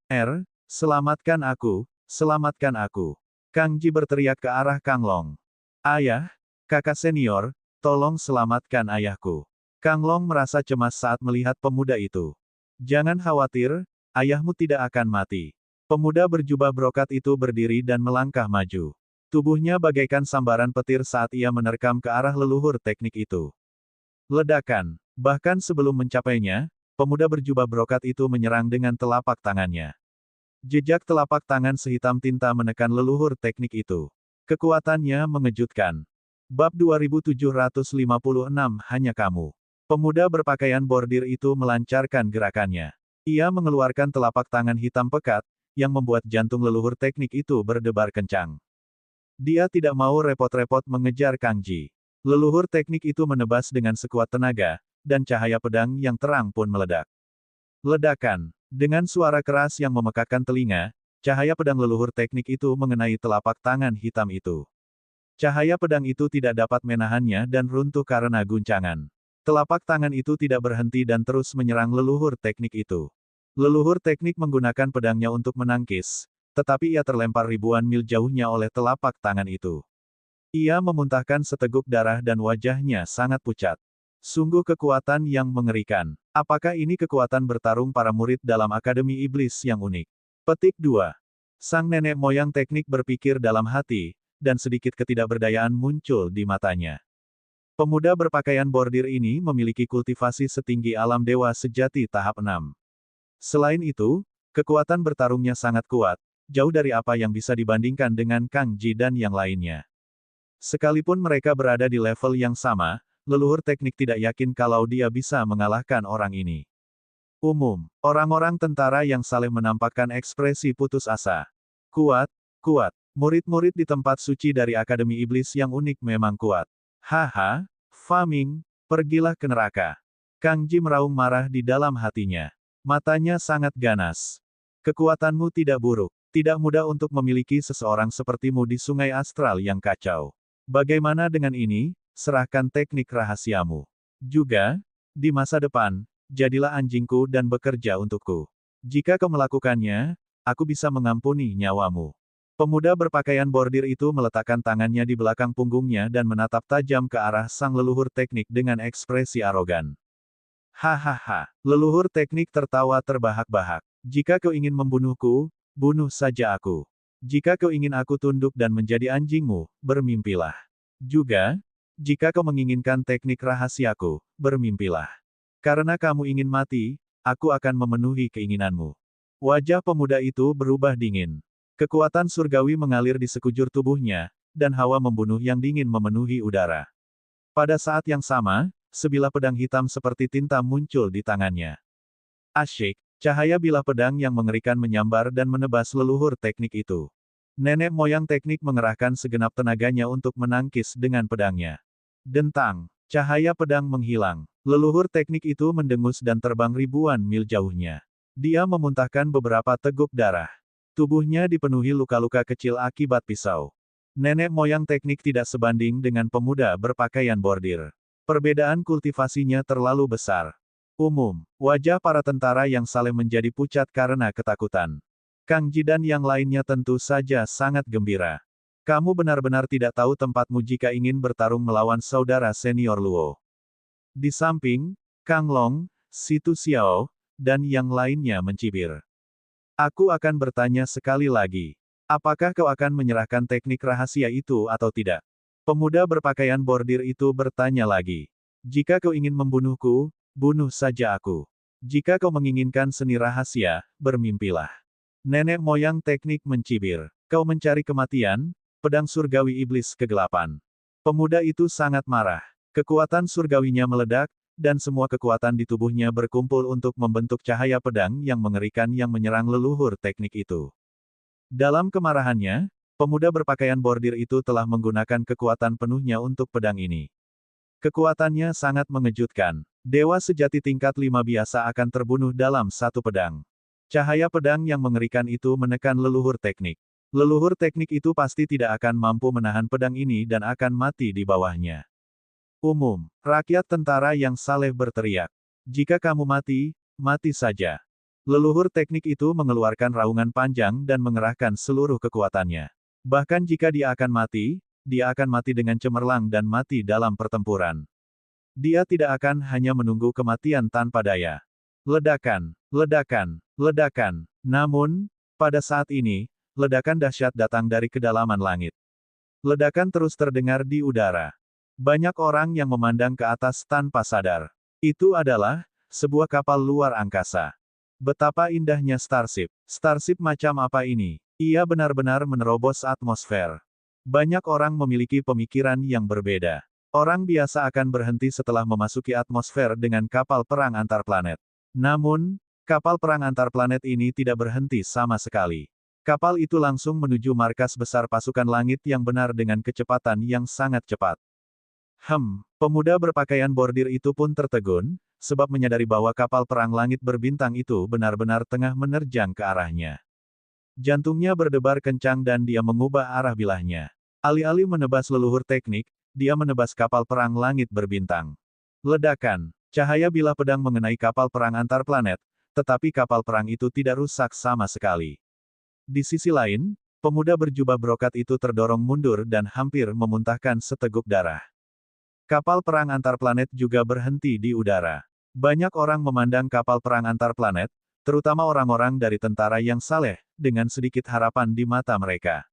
selamatkan aku, selamatkan aku. Kang Ji berteriak ke arah Kang Long. Ayah, kakak senior, tolong selamatkan ayahku. Kang Long merasa cemas saat melihat pemuda itu. Jangan khawatir, ayahmu tidak akan mati. Pemuda berjubah brokat itu berdiri dan melangkah maju. Tubuhnya bagaikan sambaran petir saat ia menerkam ke arah leluhur teknik itu. Ledakan. Bahkan sebelum mencapainya, pemuda berjubah brokat itu menyerang dengan telapak tangannya. Jejak telapak tangan sehitam tinta menekan leluhur teknik itu. Kekuatannya mengejutkan. Bab 2756 Hanya Kamu. Pemuda berpakaian bordir itu melancarkan gerakannya. Ia mengeluarkan telapak tangan hitam pekat, yang membuat jantung leluhur teknik itu berdebar kencang. Dia tidak mau repot-repot mengejar Kang Ji. Leluhur teknik itu menebas dengan sekuat tenaga, dan cahaya pedang yang terang pun meledak. Ledakan. Dengan suara keras yang memekakkan telinga, cahaya pedang leluhur teknik itu mengenai telapak tangan hitam itu. Cahaya pedang itu tidak dapat menahannya dan runtuh karena guncangan. Telapak tangan itu tidak berhenti dan terus menyerang leluhur teknik itu. Leluhur teknik menggunakan pedangnya untuk menangkis, tetapi ia terlempar ribuan mil jauhnya oleh telapak tangan itu. Ia memuntahkan seteguk darah dan wajahnya sangat pucat. Sungguh kekuatan yang mengerikan. Apakah ini kekuatan bertarung para murid dalam Akademi Iblis yang unik? Petik 2. Sang nenek moyang teknik berpikir dalam hati, dan sedikit ketidakberdayaan muncul di matanya. Pemuda berpakaian bordir ini memiliki kultivasi setinggi alam dewa sejati tahap 6. Selain itu, kekuatan bertarungnya sangat kuat, jauh dari apa yang bisa dibandingkan dengan Kang Ji dan yang lainnya. Sekalipun mereka berada di level yang sama, leluhur teknik tidak yakin kalau dia bisa mengalahkan orang ini. Orang-orang tentara yang saling menampakkan ekspresi putus asa. Kuat, kuat. Murid-murid di tempat suci dari Akademi Iblis yang unik memang kuat. Haha, Fa Ming, pergilah ke neraka. Kang Ji meraung marah di dalam hatinya. Matanya sangat ganas. Kekuatanmu tidak buruk. Tidak mudah untuk memiliki seseorang sepertimu di sungai astral yang kacau. Bagaimana dengan ini? Serahkan teknik rahasiamu. Juga, di masa depan, jadilah anjingku dan bekerja untukku. Jika kau melakukannya, aku bisa mengampuni nyawamu. Pemuda berpakaian bordir itu meletakkan tangannya di belakang punggungnya dan menatap tajam ke arah sang leluhur teknik dengan ekspresi arogan. Hahaha, leluhur teknik tertawa terbahak-bahak. Jika kau ingin membunuhku, bunuh saja aku. Jika kau ingin aku tunduk dan menjadi anjingmu, bermimpilah. Juga, jika kau menginginkan teknik rahasiaku, bermimpilah. Karena kamu ingin mati, aku akan memenuhi keinginanmu. Wajah pemuda itu berubah dingin. Kekuatan surgawi mengalir di sekujur tubuhnya, dan hawa membunuh yang dingin memenuhi udara. Pada saat yang sama, sebilah pedang hitam seperti tinta muncul di tangannya. Asyik, cahaya bilah pedang yang mengerikan menyambar dan menebas leluhur teknik itu. Nenek moyang teknik mengerahkan segenap tenaganya untuk menangkis dengan pedangnya. Dentang, cahaya pedang menghilang. Leluhur teknik itu mendengus dan terbang ribuan mil jauhnya. Dia memuntahkan beberapa teguk darah. Tubuhnya dipenuhi luka-luka kecil akibat pisau. Nenek moyang teknik tidak sebanding dengan pemuda berpakaian bordir. Perbedaan kultivasinya terlalu besar. Wajah para tentara yang saling menjadi pucat karena ketakutan. Kang Ji dan yang lainnya tentu saja sangat gembira. Kamu benar-benar tidak tahu tempatmu jika ingin bertarung melawan saudara senior Luo. Di samping, Kang Long, Situ Xiao, dan yang lainnya mencibir. Aku akan bertanya sekali lagi. Apakah kau akan menyerahkan teknik rahasia itu atau tidak? Pemuda berpakaian bordir itu bertanya lagi. Jika kau ingin membunuhku, bunuh saja aku. Jika kau menginginkan seni rahasia, bermimpilah. Nenek moyang teknik mencibir. Kau mencari kematian? Pedang surgawi iblis kegelapan. Pemuda itu sangat marah. Kekuatan surgawinya meledak, dan semua kekuatan di tubuhnya berkumpul untuk membentuk cahaya pedang yang mengerikan yang menyerang leluhur teknik itu. Dalam kemarahannya, pemuda berpakaian bordir itu telah menggunakan kekuatan penuhnya untuk pedang ini. Kekuatannya sangat mengejutkan. Dewa sejati tingkat 5 biasa akan terbunuh dalam satu pedang. Cahaya pedang yang mengerikan itu menekan leluhur teknik. Leluhur teknik itu pasti tidak akan mampu menahan pedang ini dan akan mati di bawahnya. Rakyat tentara yang saleh berteriak. Jika kamu mati, mati saja. Leluhur teknik itu mengeluarkan raungan panjang dan mengerahkan seluruh kekuatannya. Bahkan jika dia akan mati dengan cemerlang dan mati dalam pertempuran. Dia tidak akan hanya menunggu kematian tanpa daya. Ledakan, ledakan, ledakan. Namun, pada saat ini, ledakan dahsyat datang dari kedalaman langit. Ledakan terus terdengar di udara. Banyak orang yang memandang ke atas tanpa sadar. Itu adalah sebuah kapal luar angkasa. Betapa indahnya Starship. Starship macam apa ini? Ia benar-benar menerobos atmosfer. Banyak orang memiliki pemikiran yang berbeda. Orang biasa akan berhenti setelah memasuki atmosfer dengan kapal perang antar planet. Namun, kapal perang antar planet ini tidak berhenti sama sekali. Kapal itu langsung menuju markas besar pasukan langit yang benar dengan kecepatan yang sangat cepat. Pemuda berpakaian bordir itu pun tertegun, sebab menyadari bahwa kapal perang langit berbintang itu benar-benar tengah menerjang ke arahnya. Jantungnya berdebar kencang dan dia mengubah arah bilahnya. Alih-alih menebas leluhur teknik, dia menebas kapal perang langit berbintang. Ledakan, cahaya bilah pedang mengenai kapal perang antar planet, tetapi kapal perang itu tidak rusak sama sekali. Di sisi lain, Pemuda berjubah brokat itu terdorong mundur dan hampir memuntahkan seteguk darah. Kapal perang antar planet juga berhenti di udara. Banyak orang memandang kapal perang antar planet, terutama orang-orang dari tentara yang saleh, dengan sedikit harapan di mata mereka.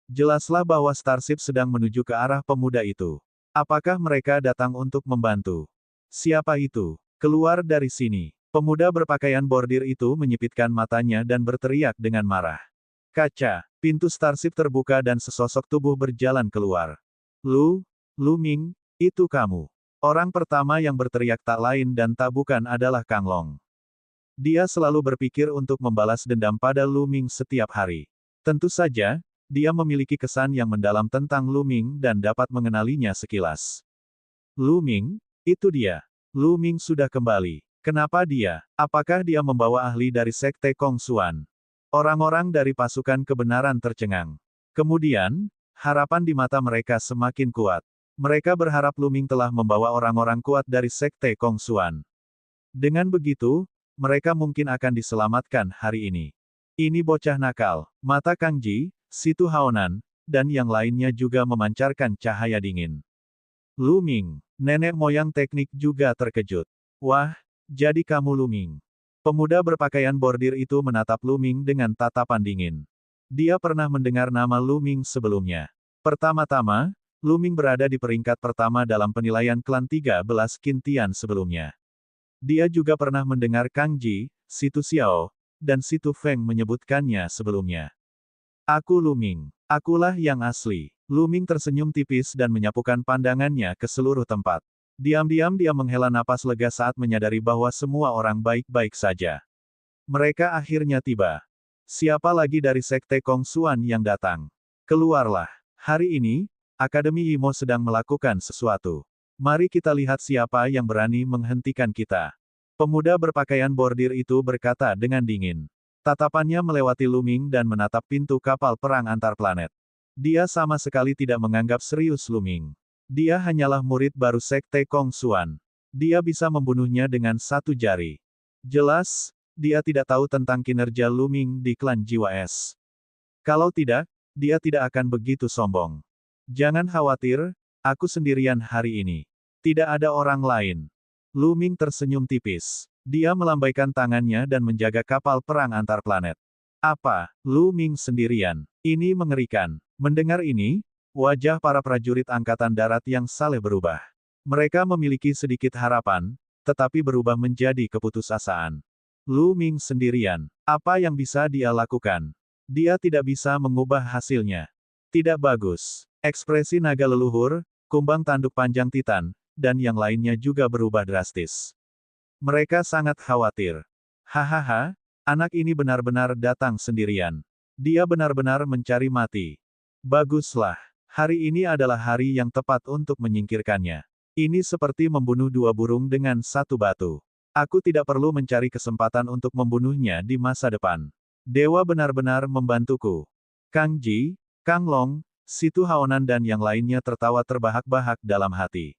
Jelaslah bahwa Starship sedang menuju ke arah pemuda itu. Apakah mereka datang untuk membantu? Siapa itu? Keluar dari sini. Pemuda berpakaian bordir itu menyipitkan matanya dan berteriak dengan marah. Kaca, pintu Starship terbuka dan sesosok tubuh berjalan keluar. Lu Ming, itu kamu. Orang pertama yang berteriak tak lain dan tak bukan adalah Kang Long. Dia selalu berpikir untuk membalas dendam pada Lu Ming setiap hari. Tentu saja, dia memiliki kesan yang mendalam tentang Lu Ming dan dapat mengenalinya sekilas. Lu Ming, itu dia. Lu Ming sudah kembali. Kenapa dia? Apakah dia membawa ahli dari Sekte Kong Xuan? Orang-orang dari pasukan kebenaran tercengang. Kemudian, harapan di mata mereka semakin kuat. Mereka berharap Lu Ming telah membawa orang-orang kuat dari Sekte Kong Xuan. Dengan begitu, mereka mungkin akan diselamatkan hari ini. Ini bocah nakal. Mata Kang Ji, Situ Haonan, dan yang lainnya juga memancarkan cahaya dingin. Lu Ming, nenek moyang teknik juga terkejut. Wah, jadi kamu Lu Ming. Pemuda berpakaian bordir itu menatap Lu Ming dengan tatapan dingin. Dia pernah mendengar nama Lu Ming sebelumnya. Pertama-tama, Lu Ming berada di peringkat pertama dalam penilaian klan 13 Qintian sebelumnya. Dia juga pernah mendengar Kang Ji, Situ Xiao, dan Situ Feng menyebutkannya sebelumnya. Aku Lu Ming. Akulah yang asli. Lu Ming tersenyum tipis dan menyapukan pandangannya ke seluruh tempat. Diam-diam dia menghela napas lega saat menyadari bahwa semua orang baik-baik saja. Mereka akhirnya tiba. Siapa lagi dari Sekte Kong Xuan yang datang? Keluarlah. Hari ini, Akademi Imo sedang melakukan sesuatu. Mari kita lihat siapa yang berani menghentikan kita. Pemuda berpakaian bordir itu berkata dengan dingin. Tatapannya melewati Lu Ming dan menatap pintu kapal perang antar planet. Dia sama sekali tidak menganggap serius Lu Ming. Dia hanyalah murid baru Sekte Kong Xuan. Dia bisa membunuhnya dengan satu jari. Jelas, dia tidak tahu tentang kinerja Lu Ming di klan Jiwa Es. Kalau tidak, dia tidak akan begitu sombong. Jangan khawatir, aku sendirian hari ini. Tidak ada orang lain. Lu Ming tersenyum tipis. Dia melambaikan tangannya dan menjaga kapal perang antar planet. Apa, Lu Ming sendirian? Ini mengerikan. Mendengar ini, wajah para prajurit angkatan darat yang saleh berubah. Mereka memiliki sedikit harapan, tetapi berubah menjadi keputusasaan. Lu Ming sendirian. Apa yang bisa dia lakukan? Dia tidak bisa mengubah hasilnya. Tidak bagus. Ekspresi naga leluhur, kumbang tanduk panjang Titan, dan yang lainnya juga berubah drastis. Mereka sangat khawatir. Hahaha, anak ini benar-benar datang sendirian. Dia benar-benar mencari mati. Baguslah. Hari ini adalah hari yang tepat untuk menyingkirkannya. Ini seperti membunuh dua burung dengan satu batu. Aku tidak perlu mencari kesempatan untuk membunuhnya di masa depan. Dewa benar-benar membantuku. Kang Ji, Kang Long, Situ Haonan dan yang lainnya tertawa terbahak-bahak dalam hati.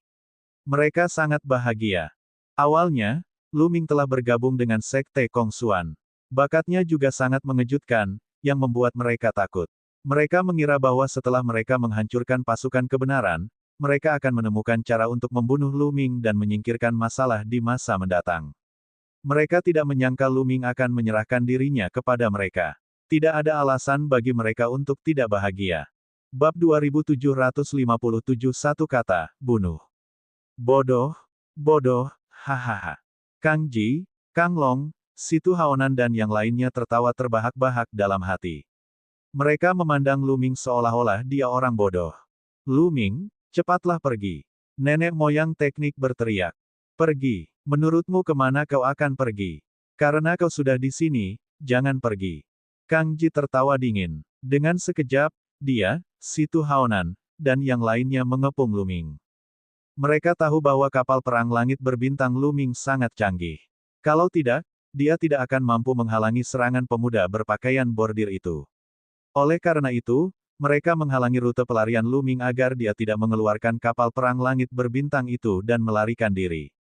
Mereka sangat bahagia. Awalnya, Lu Ming telah bergabung dengan Sekte Kong Xuan. Bakatnya juga sangat mengejutkan, yang membuat mereka takut. Mereka mengira bahwa setelah mereka menghancurkan pasukan kebenaran, mereka akan menemukan cara untuk membunuh Lu Ming dan menyingkirkan masalah di masa mendatang. Mereka tidak menyangka Lu Ming akan menyerahkan dirinya kepada mereka. Tidak ada alasan bagi mereka untuk tidak bahagia. Bab 2757 satu kata, bunuh. Bodoh, bodoh, hahaha. Kang Ji, Kang Long, Situ Haonan dan yang lainnya tertawa terbahak-bahak dalam hati. Mereka memandang Lu Ming seolah-olah dia orang bodoh. Lu Ming, cepatlah pergi. Nenek moyang teknik berteriak. Pergi. Menurutmu kemana kau akan pergi? Karena kau sudah di sini, jangan pergi. Kang Ji tertawa dingin. Dengan sekejap, dia, Situ Haonan, dan yang lainnya mengepung Lu Ming. Mereka tahu bahwa kapal perang langit berbintang Lu Ming sangat canggih. Kalau tidak, dia tidak akan mampu menghalangi serangan pemuda berpakaian bordir itu. Oleh karena itu, mereka menghalangi rute pelarian Lu Ming agar dia tidak mengeluarkan kapal perang langit berbintang itu dan melarikan diri.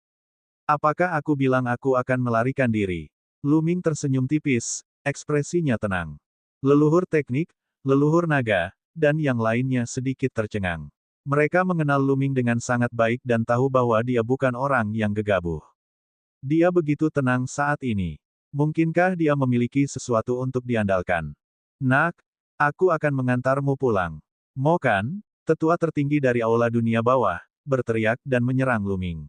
Apakah aku bilang aku akan melarikan diri? Lu Ming tersenyum tipis, ekspresinya tenang. Leluhur teknik, leluhur naga, dan yang lainnya sedikit tercengang. Mereka mengenal Luming dengan sangat baik dan tahu bahwa dia bukan orang yang gegabah. Dia begitu tenang saat ini. Mungkinkah dia memiliki sesuatu untuk diandalkan? Nak, aku akan mengantarmu pulang. Mo kan, tetua tertinggi dari aula dunia bawah, berteriak dan menyerang Luming.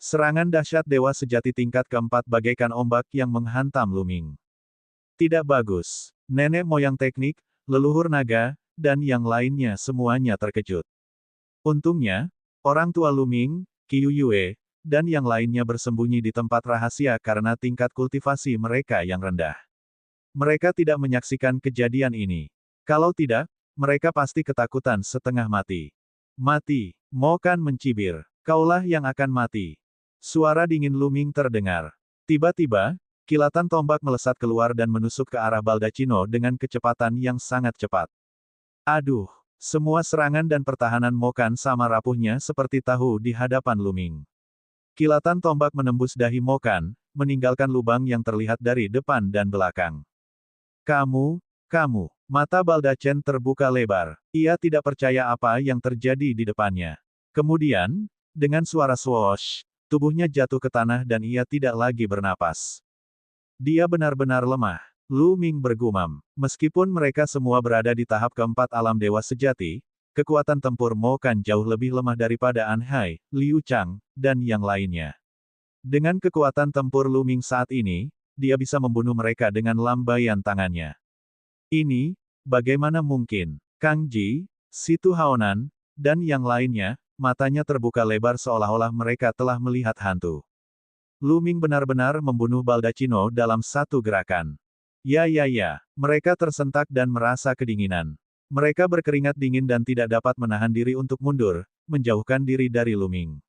Serangan dahsyat dewa sejati tingkat keempat bagaikan ombak yang menghantam Luming. Tidak bagus. Nenek moyang teknik, leluhur naga, dan yang lainnya semuanya terkejut. Untungnya, orang tua Luming, Qiu Yue, dan yang lainnya bersembunyi di tempat rahasia karena tingkat kultivasi mereka yang rendah. Mereka tidak menyaksikan kejadian ini. Kalau tidak, mereka pasti ketakutan setengah mati. Mati, Mo kan mencibir. Kaulah yang akan mati. Suara dingin Luming terdengar. Tiba-tiba, kilatan tombak melesat keluar dan menusuk ke arah Baldacchino dengan kecepatan yang sangat cepat. Aduh, semua serangan dan pertahanan Mo kan sama rapuhnya seperti tahu di hadapan Luming. Kilatan tombak menembus dahi Mo kan, meninggalkan lubang yang terlihat dari depan dan belakang. Kamu, mata Baldacchen terbuka lebar. Ia tidak percaya apa yang terjadi di depannya. Kemudian, dengan suara swoosh, tubuhnya jatuh ke tanah dan ia tidak lagi bernapas. Dia benar-benar lemah. Luming bergumam. Meskipun mereka semua berada di tahap keempat alam dewa sejati, kekuatan tempur Mo kan jauh lebih lemah daripada An Hai, Liu Chang, dan yang lainnya. Dengan kekuatan tempur Luming saat ini, dia bisa membunuh mereka dengan lambaian tangannya. Ini, bagaimana mungkin? Kang Ji, Situ Haonan, dan yang lainnya, matanya terbuka lebar seolah-olah mereka telah melihat hantu. Luming benar-benar membunuh Baldacchino dalam satu gerakan. Ya, mereka tersentak dan merasa kedinginan. Mereka berkeringat dingin dan tidak dapat menahan diri untuk mundur, menjauhkan diri dari Luming.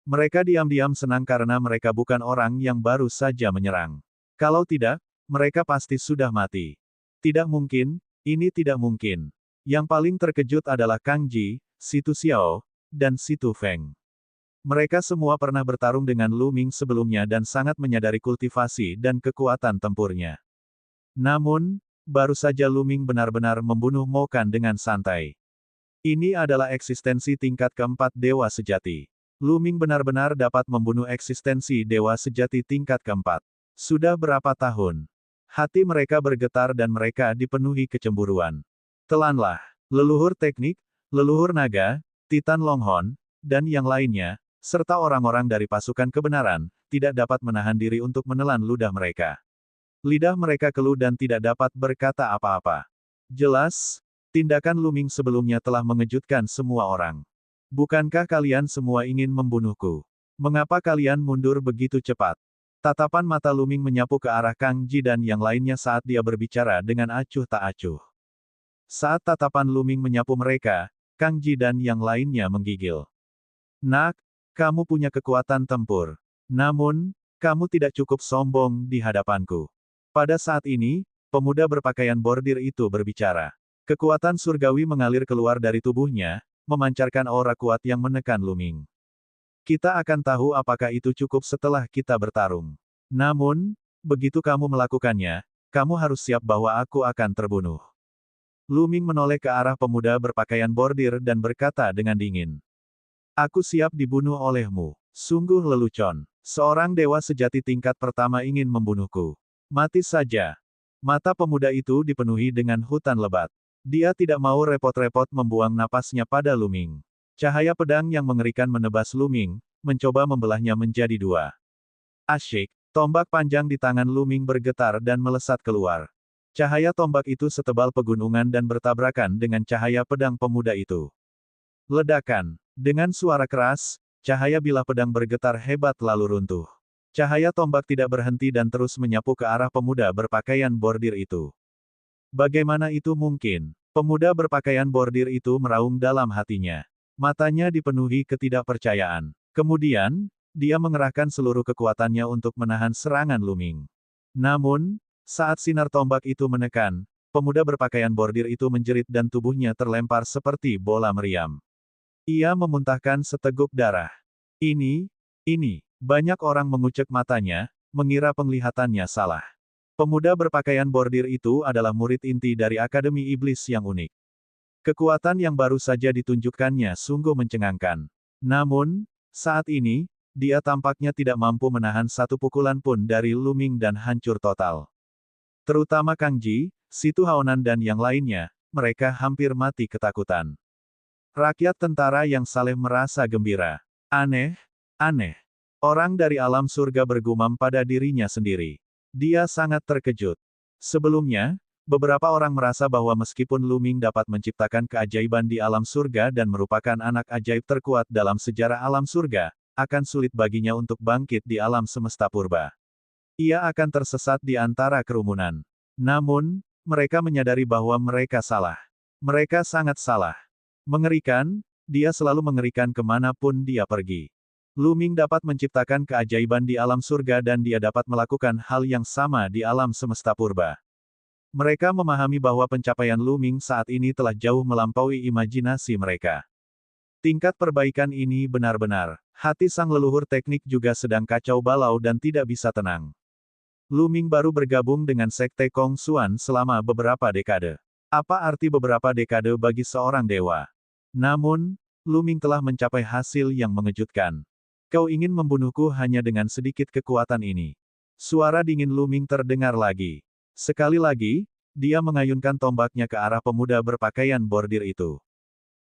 Mereka diam-diam senang karena mereka bukan orang yang baru saja menyerang. Kalau tidak, mereka pasti sudah mati. Tidak mungkin, ini tidak mungkin. Yang paling terkejut adalah Kang Ji, Situ Xiao, dan Situ Feng. Mereka semua pernah bertarung dengan Luming sebelumnya dan sangat menyadari kultivasi dan kekuatan tempurnya. Namun, baru saja Luming benar-benar membunuh Mo kan dengan santai. Ini adalah eksistensi tingkat keempat dewa sejati. Luming benar-benar dapat membunuh eksistensi dewa sejati tingkat keempat. Sudah berapa tahun? Hati mereka bergetar dan mereka dipenuhi kecemburuan. Telanlah, leluhur teknik, leluhur naga, Titan Longhorn, dan yang lainnya, serta orang-orang dari pasukan kebenaran, tidak dapat menahan diri untuk menelan ludah mereka. Lidah mereka keluh dan tidak dapat berkata apa-apa. Jelas, tindakan Luming sebelumnya telah mengejutkan semua orang. Bukankah kalian semua ingin membunuhku? Mengapa kalian mundur begitu cepat? Tatapan mata Luming menyapu ke arah Kang Ji dan yang lainnya saat dia berbicara dengan acuh tak acuh. Saat tatapan Luming menyapu mereka, Kang Ji dan yang lainnya menggigil. Nak, kamu punya kekuatan tempur. Namun, kamu tidak cukup sombong di hadapanku. Pada saat ini, pemuda berpakaian bordir itu berbicara. Kekuatan surgawi mengalir keluar dari tubuhnya, memancarkan aura kuat yang menekan Luming. Kita akan tahu apakah itu cukup setelah kita bertarung. Namun, begitu kamu melakukannya, kamu harus siap bahwa aku akan terbunuh. Luming menoleh ke arah pemuda berpakaian bordir dan berkata dengan dingin. Aku siap dibunuh olehmu. Sungguh lelucon. Seorang dewa sejati tingkat pertama ingin membunuhku. Mati saja. Mata pemuda itu dipenuhi dengan hutan lebat. Dia tidak mau repot-repot membuang napasnya pada Luming. Cahaya pedang yang mengerikan menebas Luming, mencoba membelahnya menjadi dua. Asyik, tombak panjang di tangan Luming bergetar dan melesat keluar. Cahaya tombak itu setebal pegunungan dan bertabrakan dengan cahaya pedang pemuda itu. Ledakan. Dengan suara keras, cahaya bilah pedang bergetar hebat lalu runtuh. Cahaya tombak tidak berhenti dan terus menyapu ke arah pemuda berpakaian bordir itu. Bagaimana itu mungkin? Pemuda berpakaian bordir itu meraung dalam hatinya. Matanya dipenuhi ketidakpercayaan. Kemudian, dia mengerahkan seluruh kekuatannya untuk menahan serangan Luming. Namun, saat sinar tombak itu menekan, pemuda berpakaian bordir itu menjerit dan tubuhnya terlempar seperti bola meriam. Ia memuntahkan seteguk darah. Ini, banyak orang mengucek matanya, mengira penglihatannya salah. Pemuda berpakaian bordir itu adalah murid inti dari Akademi Iblis yang unik. Kekuatan yang baru saja ditunjukkannya sungguh mencengangkan. Namun, saat ini, dia tampaknya tidak mampu menahan satu pukulan pun dari Lu Ming dan hancur total. Terutama Kang Ji, Situ Haonan dan yang lainnya, mereka hampir mati ketakutan. Rakyat tentara yang saleh merasa gembira. Aneh, aneh. Orang dari alam surga bergumam pada dirinya sendiri. Dia sangat terkejut. Sebelumnya, beberapa orang merasa bahwa meskipun Lu Ming dapat menciptakan keajaiban di alam surga dan merupakan anak ajaib terkuat dalam sejarah alam surga, akan sulit baginya untuk bangkit di alam semesta purba. Ia akan tersesat di antara kerumunan. Namun, mereka menyadari bahwa mereka salah. Mereka sangat salah. Mengerikan, dia selalu mengerikan kemanapun dia pergi. Lu Ming dapat menciptakan keajaiban di alam surga dan dia dapat melakukan hal yang sama di alam semesta purba. Mereka memahami bahwa pencapaian Lu Ming saat ini telah jauh melampaui imajinasi mereka. Tingkat perbaikan ini benar-benar. Hati sang leluhur teknik juga sedang kacau balau dan tidak bisa tenang. Lu Ming baru bergabung dengan Sekte Kong Xuan selama beberapa dekade. Apa arti beberapa dekade bagi seorang dewa? Namun, Lu Ming telah mencapai hasil yang mengejutkan. Kau ingin membunuhku hanya dengan sedikit kekuatan ini. Suara dingin Lu Ming terdengar lagi. Sekali lagi, dia mengayunkan tombaknya ke arah pemuda berpakaian bordir itu.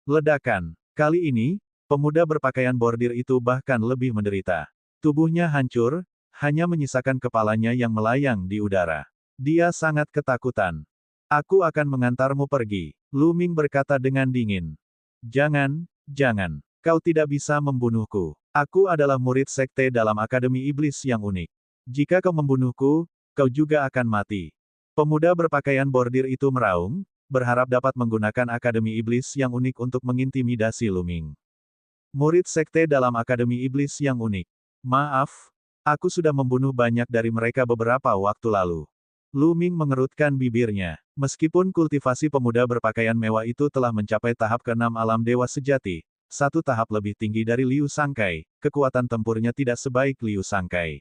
Ledakan. Kali ini, pemuda berpakaian bordir itu bahkan lebih menderita. Tubuhnya hancur, hanya menyisakan kepalanya yang melayang di udara. Dia sangat ketakutan. Aku akan mengantarmu pergi, Lu Ming berkata dengan dingin. Jangan, jangan. Kau tidak bisa membunuhku. Aku adalah murid sekte dalam Akademi Iblis yang unik. Jika kau membunuhku, kau juga akan mati. Pemuda berpakaian bordir itu meraung, berharap dapat menggunakan Akademi Iblis yang unik untuk mengintimidasi Lu Ming. Murid sekte dalam Akademi Iblis yang unik. Maaf, aku sudah membunuh banyak dari mereka beberapa waktu lalu. Lu Ming mengerutkan bibirnya. Meskipun kultivasi pemuda berpakaian mewah itu telah mencapai tahap ke-6 alam dewa sejati, satu tahap lebih tinggi dari Liu Sangkai, kekuatan tempurnya tidak sebaik Liu Sangkai.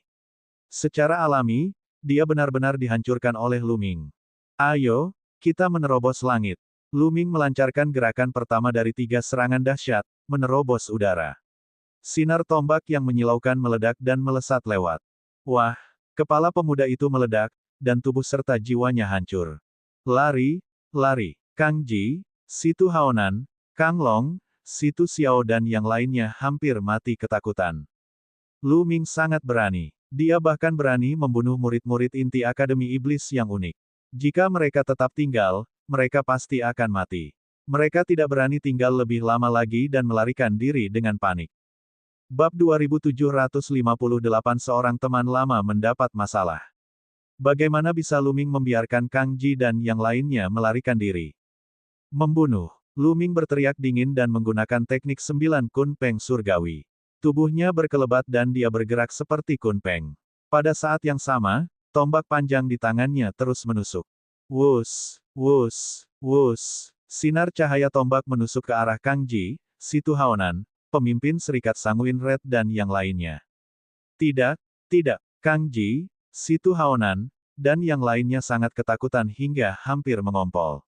Secara alami, dia benar-benar dihancurkan oleh Lu Ming. Ayo, kita menerobos langit. Lu Ming melancarkan gerakan pertama dari 3 serangan dahsyat, menerobos udara. Sinar tombak yang menyilaukan meledak dan melesat lewat. Wah, kepala pemuda itu meledak, dan tubuh serta jiwanya hancur. Lari, lari. Kang Ji, Situ Haonan, Kang Long, Situ Xiao dan yang lainnya hampir mati ketakutan. Lu Ming sangat berani. Dia bahkan berani membunuh murid-murid inti Akademi Iblis yang unik. Jika mereka tetap tinggal, mereka pasti akan mati. Mereka tidak berani tinggal lebih lama lagi dan melarikan diri dengan panik. Bab 2758 Seorang teman lama mendapat masalah. Bagaimana bisa Lu Ming membiarkan Kang Ji dan yang lainnya melarikan diri? Membunuh. Lu Ming berteriak dingin dan menggunakan teknik 9 Kun Peng surgawi. Tubuhnya berkelebat dan dia bergerak seperti Kun Peng. Pada saat yang sama, tombak panjang di tangannya terus menusuk. Wus, wus, wus. Sinar cahaya tombak menusuk ke arah Kang Ji, Situ Haonan, pemimpin Serikat Sanguin Red dan yang lainnya. Tidak, tidak. Kang Ji, Situ Haonan, dan yang lainnya sangat ketakutan hingga hampir mengompol.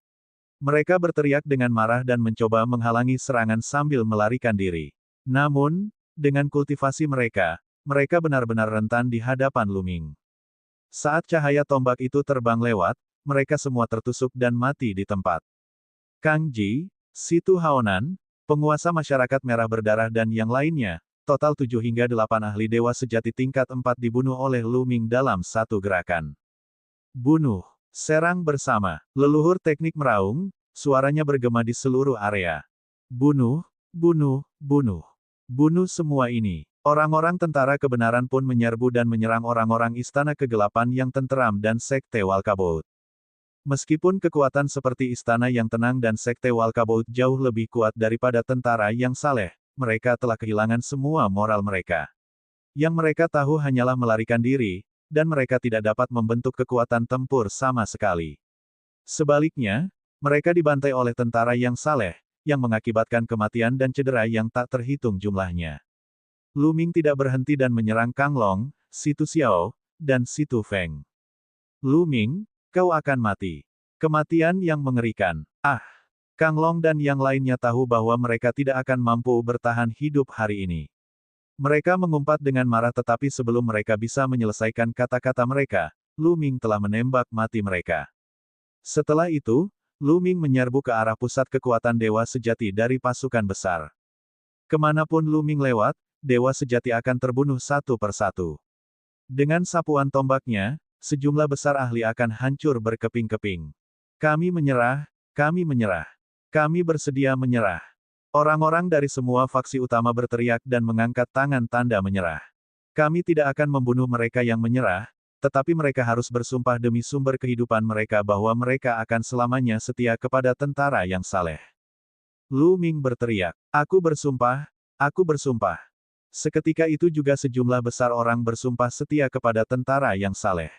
Mereka berteriak dengan marah dan mencoba menghalangi serangan sambil melarikan diri. Namun, dengan kultivasi mereka, mereka benar-benar rentan di hadapan Lu Ming. Saat cahaya tombak itu terbang lewat, mereka semua tertusuk dan mati di tempat. Kang Ji, Situ Haonan, penguasa masyarakat merah berdarah dan yang lainnya, total 7 hingga 8 ahli dewa sejati tingkat 4 dibunuh oleh Lu Ming dalam satu gerakan. Bunuh. Serang bersama. Leluhur teknik meraung, suaranya bergema di seluruh area. Bunuh, bunuh, bunuh. Bunuh semua ini. Orang-orang tentara kebenaran pun menyerbu dan menyerang orang-orang istana kegelapan yang tenteram dan sekte Walkabout. Meskipun kekuatan seperti istana yang tenang dan sekte Walkabout jauh lebih kuat daripada tentara yang saleh, mereka telah kehilangan semua moral mereka. Yang mereka tahu hanyalah melarikan diri, dan mereka tidak dapat membentuk kekuatan tempur sama sekali. Sebaliknya, mereka dibantai oleh tentara yang saleh, yang mengakibatkan kematian dan cedera yang tak terhitung jumlahnya. Lu Ming tidak berhenti dan menyerang Kang Long, Situ Xiao, dan Situ Feng. Lu Ming, kau akan mati. Kematian yang mengerikan. Ah! Kang Long dan yang lainnya tahu bahwa mereka tidak akan mampu bertahan hidup hari ini. Mereka mengumpat dengan marah tetapi sebelum mereka bisa menyelesaikan kata-kata mereka, Lu Ming telah menembak mati mereka. Setelah itu, Lu Ming menyerbu ke arah pusat kekuatan dewa sejati dari pasukan besar. Kemanapun Lu Ming lewat, dewa sejati akan terbunuh satu persatu. Dengan sapuan tombaknya, sejumlah besar ahli akan hancur berkeping-keping. Kami menyerah, kami menyerah. Kami bersedia menyerah. Orang-orang dari semua faksi utama berteriak dan mengangkat tangan tanda menyerah. Kami tidak akan membunuh mereka yang menyerah, tetapi mereka harus bersumpah demi sumber kehidupan mereka bahwa mereka akan selamanya setia kepada tentara yang saleh. Lu Ming berteriak, aku bersumpah, aku bersumpah. Seketika itu juga sejumlah besar orang bersumpah setia kepada tentara yang saleh.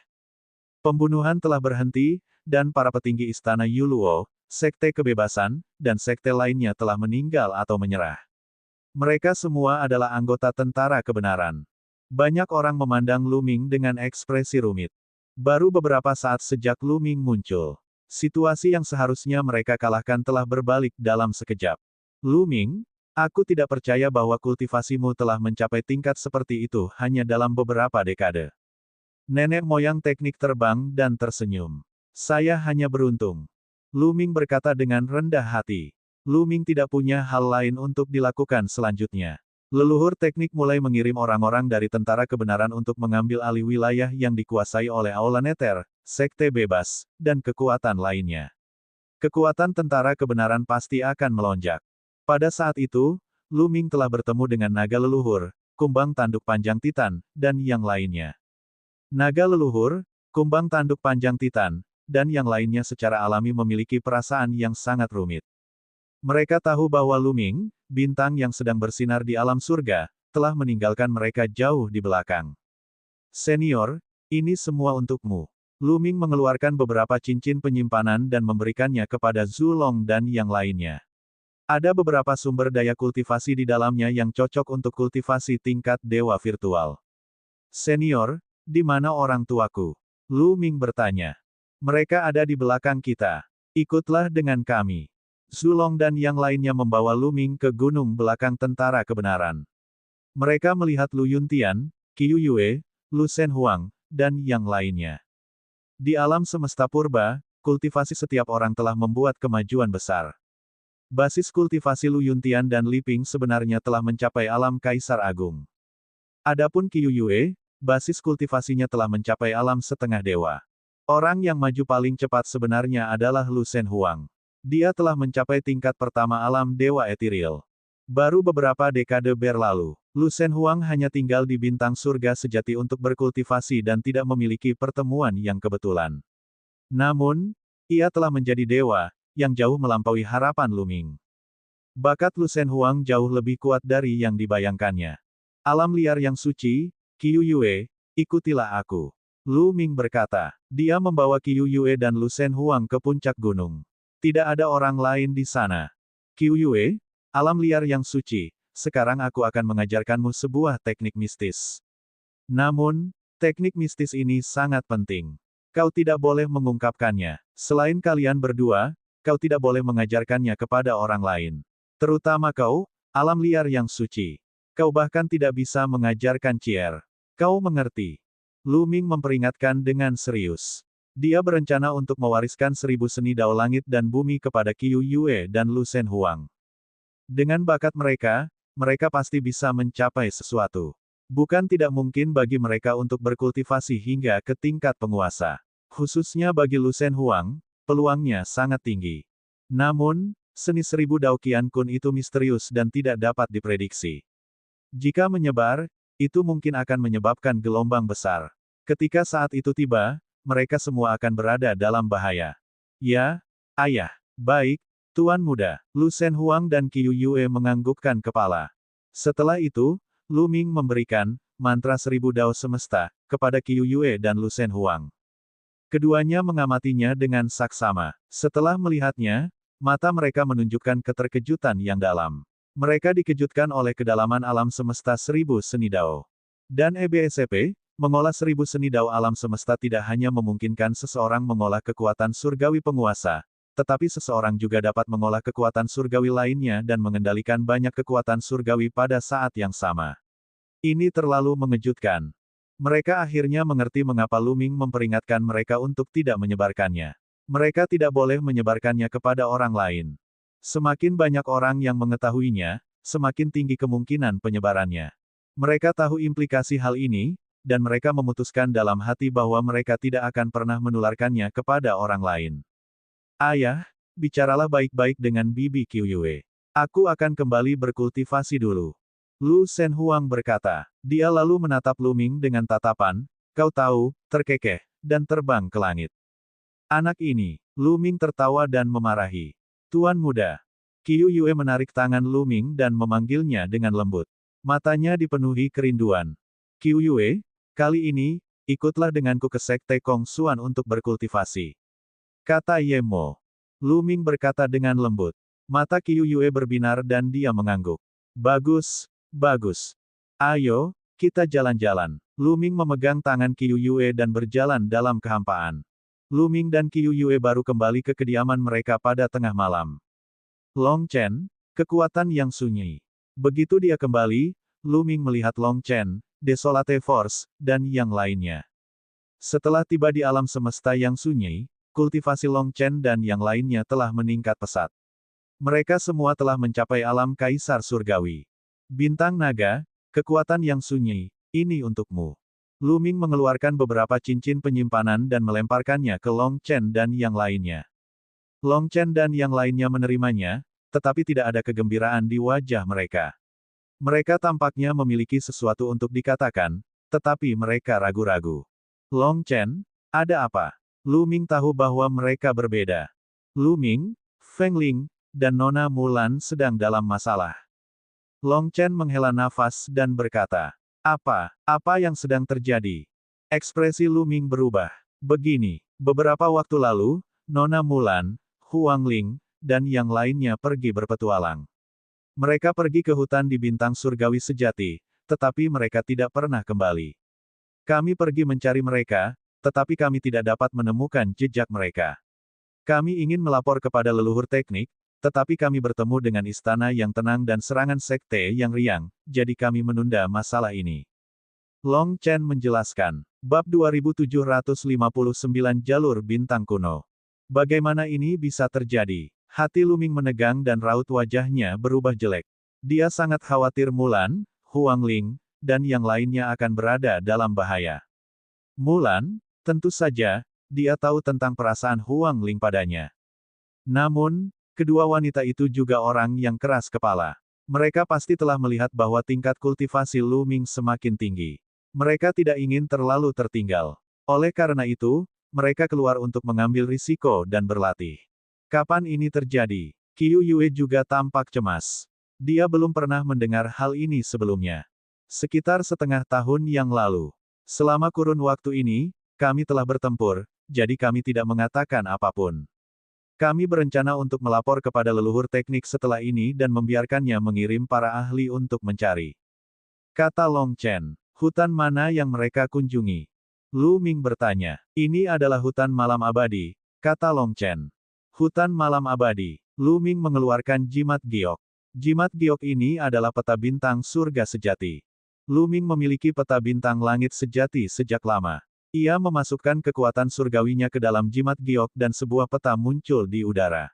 Pembunuhan telah berhenti, dan para petinggi istana Yuluo, Sekte Kebebasan, dan sekte lainnya telah meninggal atau menyerah. Mereka semua adalah anggota tentara kebenaran. Banyak orang memandang Lu Ming dengan ekspresi rumit. Baru beberapa saat sejak Lu Ming muncul, situasi yang seharusnya mereka kalahkan telah berbalik dalam sekejap. Lu Ming, aku tidak percaya bahwa kultivasimu telah mencapai tingkat seperti itu hanya dalam beberapa dekade. Nenek moyang teknik terbang dan tersenyum. Saya hanya beruntung. Lu Ming berkata dengan rendah hati. Lu Ming tidak punya hal lain untuk dilakukan selanjutnya. Leluhur teknik mulai mengirim orang-orang dari tentara kebenaran untuk mengambil alih wilayah yang dikuasai oleh Aula Nether, Sekte Bebas, dan kekuatan lainnya. Kekuatan tentara kebenaran pasti akan melonjak. Pada saat itu, Lu Ming telah bertemu dengan naga leluhur, kumbang tanduk panjang Titan, dan yang lainnya. Naga leluhur, kumbang tanduk panjang Titan, dan yang lainnya secara alami memiliki perasaan yang sangat rumit. Mereka tahu bahwa Lu Ming, bintang yang sedang bersinar di alam surga, telah meninggalkan mereka jauh di belakang. Senior, ini semua untukmu. Lu Ming mengeluarkan beberapa cincin penyimpanan dan memberikannya kepada Zhu Long dan yang lainnya. Ada beberapa sumber daya kultivasi di dalamnya yang cocok untuk kultivasi tingkat dewa virtual. Senior, di mana orang tuaku? Lu Ming bertanya. Mereka ada di belakang kita. Ikutlah dengan kami. Zhu Long dan yang lainnya membawa Lu Ming ke gunung belakang tentara kebenaran. Mereka melihat Lu Yuntian, Qiu Yue, Lu Shen Huang, dan yang lainnya. Di alam semesta purba, kultivasi setiap orang telah membuat kemajuan besar. Basis kultivasi Lu Yuntian dan Li Ping sebenarnya telah mencapai alam Kaisar Agung. Adapun Qiu Yue, basis kultivasinya telah mencapai alam setengah dewa. Orang yang maju paling cepat sebenarnya adalah Lu Shen Huang. Dia telah mencapai tingkat pertama alam dewa etiril. Baru beberapa dekade berlalu, Lu Shen Huang hanya tinggal di bintang surga sejati untuk berkultivasi dan tidak memiliki pertemuan yang kebetulan. Namun, ia telah menjadi dewa, yang jauh melampaui harapan Lu Ming. Bakat Lu Shen Huang jauh lebih kuat dari yang dibayangkannya. Alam liar yang suci, Qiu Yue, ikutilah aku. Lu Ming berkata. Dia membawa Qiu Yue dan Lu Shen Huang ke puncak gunung. Tidak ada orang lain di sana. Qiu Yue, alam liar yang suci, sekarang aku akan mengajarkanmu sebuah teknik mistis. Namun, teknik mistis ini sangat penting. Kau tidak boleh mengungkapkannya. Selain kalian berdua, kau tidak boleh mengajarkannya kepada orang lain. Terutama kau, alam liar yang suci. Kau bahkan tidak bisa mengajarkan Cier. Kau mengerti? Lu Ming memperingatkan dengan serius. Dia berencana untuk mewariskan 1000 seni dao langit dan bumi kepada Qiu Yue dan Lu Shen Huang. Dengan bakat mereka, mereka pasti bisa mencapai sesuatu. Bukan tidak mungkin bagi mereka untuk berkultivasi hingga ke tingkat penguasa. Khususnya bagi Lu Shen Huang, peluangnya sangat tinggi. Namun, seni 1000 Dao Qian Kun itu misterius dan tidak dapat diprediksi. Jika menyebar, itu mungkin akan menyebabkan gelombang besar. Ketika saat itu tiba, mereka semua akan berada dalam bahaya. Ya, ayah. Baik, Tuan Muda. Lu Shen Huang dan Qiu Yue menganggukkan kepala. Setelah itu, Lu Ming memberikan mantra 1000 Dao semesta kepada Qiu Yue dan Lu Shen Huang. Keduanya mengamatinya dengan saksama. Setelah melihatnya, mata mereka menunjukkan keterkejutan yang dalam. Mereka dikejutkan oleh kedalaman alam semesta 1000 seni dao. Dan EBSP, Mengolah 1000 seni dao alam semesta tidak hanya memungkinkan seseorang mengolah kekuatan surgawi penguasa, tetapi seseorang juga dapat mengolah kekuatan surgawi lainnya dan mengendalikan banyak kekuatan surgawi pada saat yang sama. Ini terlalu mengejutkan. Mereka akhirnya mengerti mengapa Luming memperingatkan mereka untuk tidak menyebarkannya. Mereka tidak boleh menyebarkannya kepada orang lain. Semakin banyak orang yang mengetahuinya, semakin tinggi kemungkinan penyebarannya. Mereka tahu implikasi hal ini, dan mereka memutuskan dalam hati bahwa mereka tidak akan pernah menularkannya kepada orang lain. Ayah, bicaralah baik-baik dengan Bibi Qiuyue. Aku akan kembali berkultivasi dulu. Lu Shenhuang berkata. Dia lalu menatap Luming dengan tatapan, kau tahu, terkekeh, dan terbang ke langit. Anak ini, Luming tertawa dan memarahi. Tuan muda. Qiuyue menarik tangan Luming dan memanggilnya dengan lembut. Matanya dipenuhi kerinduan. Qiuyue, kali ini, ikutlah denganku ke Sekte Kong Xuan untuk berkultivasi. Kata Ye Mo. Luming berkata dengan lembut. Mata Qiuyue berbinar dan dia mengangguk. Bagus, bagus. Ayo, kita jalan-jalan. Luming memegang tangan Qiuyue dan berjalan dalam kehampaan. Luming dan Qiuyue baru kembali ke kediaman mereka pada tengah malam. Long Chen, kekuatan yang sunyi. Begitu dia kembali, Luming melihat Long Chen, Desolate Force, dan yang lainnya. Setelah tiba di alam semesta yang sunyi, kultivasi Long Chen dan yang lainnya telah meningkat pesat. Mereka semua telah mencapai alam kaisar surgawi. Bintang naga, kekuatan yang sunyi, ini untukmu. Luming mengeluarkan beberapa cincin penyimpanan dan melemparkannya ke Long Chen dan yang lainnya. Long Chen dan yang lainnya menerimanya, tetapi tidak ada kegembiraan di wajah mereka. Mereka tampaknya memiliki sesuatu untuk dikatakan, tetapi mereka ragu-ragu. Long Chen, ada apa? Luming tahu bahwa mereka berbeda. Luming, Feng Ling, dan Nona Mulan sedang dalam masalah. Long Chen menghela nafas dan berkata, apa yang sedang terjadi? Ekspresi Luming berubah. Begini, beberapa waktu lalu, Nona Mulan, Huang Ling, dan yang lainnya pergi berpetualang. Mereka pergi ke hutan di bintang surgawi sejati, tetapi mereka tidak pernah kembali. Kami pergi mencari mereka, tetapi kami tidak dapat menemukan jejak mereka. Kami ingin melapor kepada leluhur teknik, tetapi kami bertemu dengan istana yang tenang dan serangan sekte yang riang, jadi kami menunda masalah ini. Long Chen menjelaskan. Bab 2759 Jalur Bintang Kuno. Bagaimana ini bisa terjadi? Hati Luming menegang dan raut wajahnya berubah jelek. Dia sangat khawatir Mulan, Huang Ling, dan yang lainnya akan berada dalam bahaya. Mulan, tentu saja, dia tahu tentang perasaan Huang Ling padanya. Namun, kedua wanita itu juga orang yang keras kepala. Mereka pasti telah melihat bahwa tingkat kultivasi Luming semakin tinggi. Mereka tidak ingin terlalu tertinggal. Oleh karena itu, mereka keluar untuk mengambil risiko dan berlatih. Kapan ini terjadi? Qiuyue juga tampak cemas. Dia belum pernah mendengar hal ini sebelumnya. Sekitar setengah tahun yang lalu. Selama kurun waktu ini, kami telah bertempur, jadi kami tidak mengatakan apapun. Kami berencana untuk melapor kepada leluhur teknik setelah ini dan membiarkannya mengirim para ahli untuk mencari. Kata Long Chen. Hutan mana yang mereka kunjungi? Luming bertanya. Ini adalah hutan malam abadi, kata Long Chen. Hutan malam abadi. Luming mengeluarkan jimat giok. Jimat giok ini adalah peta bintang surga sejati. Luming memiliki peta bintang langit sejati sejak lama. Ia memasukkan kekuatan surgawinya ke dalam jimat giok dan sebuah peta muncul di udara.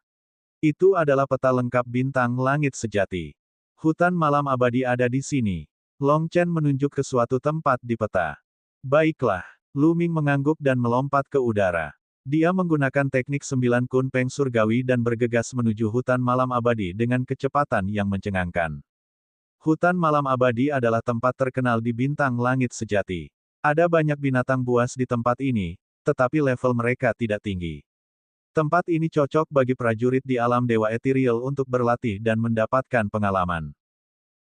Itu adalah peta lengkap bintang langit sejati. Hutan malam abadi ada di sini. Long Chen menunjuk ke suatu tempat di peta. Baiklah. Luming mengangguk dan melompat ke udara. Dia menggunakan teknik 9 kunpeng surgawi dan bergegas menuju hutan malam abadi dengan kecepatan yang mencengangkan. Hutan malam abadi adalah tempat terkenal di bintang langit sejati. Ada banyak binatang buas di tempat ini, tetapi level mereka tidak tinggi. Tempat ini cocok bagi prajurit di alam dewa ethereal untuk berlatih dan mendapatkan pengalaman.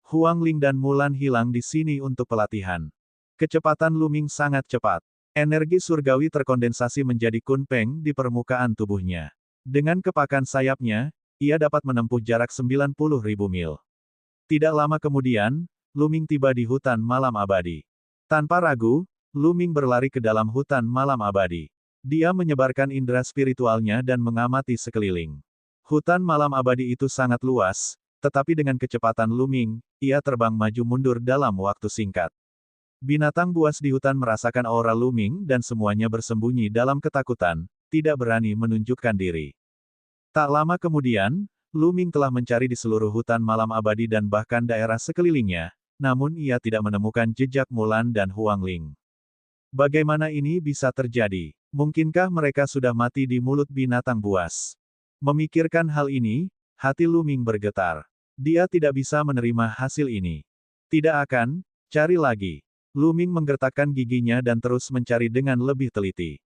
Huang Ling dan Mulan hilang di sini untuk pelatihan. Kecepatan Luming sangat cepat. Energi surgawi terkondensasi menjadi kunpeng di permukaan tubuhnya. Dengan kepakan sayapnya, ia dapat menempuh jarak 90.000 mil. Tidak lama kemudian, Luming tiba di hutan malam abadi. Tanpa ragu, Lu Ming berlari ke dalam hutan malam abadi. Dia menyebarkan indera spiritualnya dan mengamati sekeliling. Hutan malam abadi itu sangat luas, tetapi dengan kecepatan Lu Ming, ia terbang maju mundur dalam waktu singkat. Binatang buas di hutan merasakan aura Lu Ming dan semuanya bersembunyi dalam ketakutan, tidak berani menunjukkan diri. Tak lama kemudian, Lu Ming telah mencari di seluruh hutan malam abadi dan bahkan daerah sekelilingnya, namun ia tidak menemukan jejak Mulan dan Huang Ling. Bagaimana ini bisa terjadi? Mungkinkah mereka sudah mati di mulut binatang buas? Memikirkan hal ini, hati Lu Ming bergetar. Dia tidak bisa menerima hasil ini. Tidak akan, cari lagi. Lu Ming menggertakkan giginya dan terus mencari dengan lebih teliti.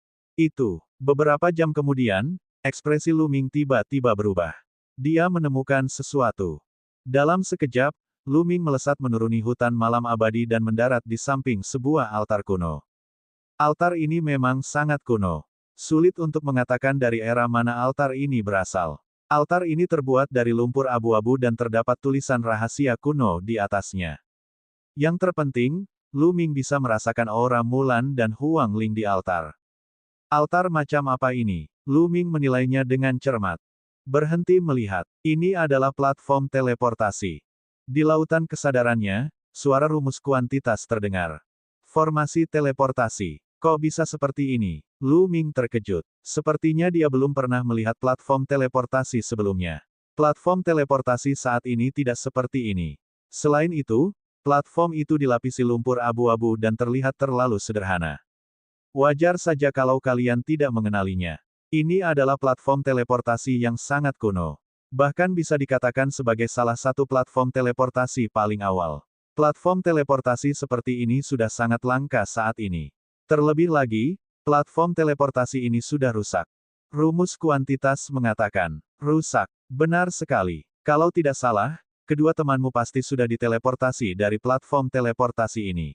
Beberapa jam kemudian, ekspresi Lu Ming tiba-tiba berubah. Dia menemukan sesuatu. Dalam sekejap, Lu Ming melesat menuruni hutan malam abadi dan mendarat di samping sebuah altar kuno. Altar ini memang sangat kuno. Sulit untuk mengatakan dari era mana altar ini berasal. Altar ini terbuat dari lumpur abu-abu dan terdapat tulisan rahasia kuno di atasnya. Yang terpenting, Lu Ming bisa merasakan aura Mulan dan Huang Ling di altar. Altar macam apa ini? Lu Ming menilainya dengan cermat. Berhenti melihat. Ini adalah platform teleportasi. Di lautan kesadarannya, suara rumus kuantitas terdengar. Formasi teleportasi. Kok bisa seperti ini? Lu Ming terkejut. Sepertinya dia belum pernah melihat platform teleportasi sebelumnya. Platform teleportasi saat ini tidak seperti ini. Selain itu, platform itu dilapisi lumpur abu-abu dan terlihat terlalu sederhana. Wajar saja kalau kalian tidak mengenalinya. Ini adalah platform teleportasi yang sangat kuno. Bahkan bisa dikatakan sebagai salah satu platform teleportasi paling awal. Platform teleportasi seperti ini sudah sangat langka saat ini. Terlebih lagi, platform teleportasi ini sudah rusak. Rumus kuantitas mengatakan, rusak. Benar sekali. Kalau tidak salah, kedua temanmu pasti sudah diteleportasi dari platform teleportasi ini.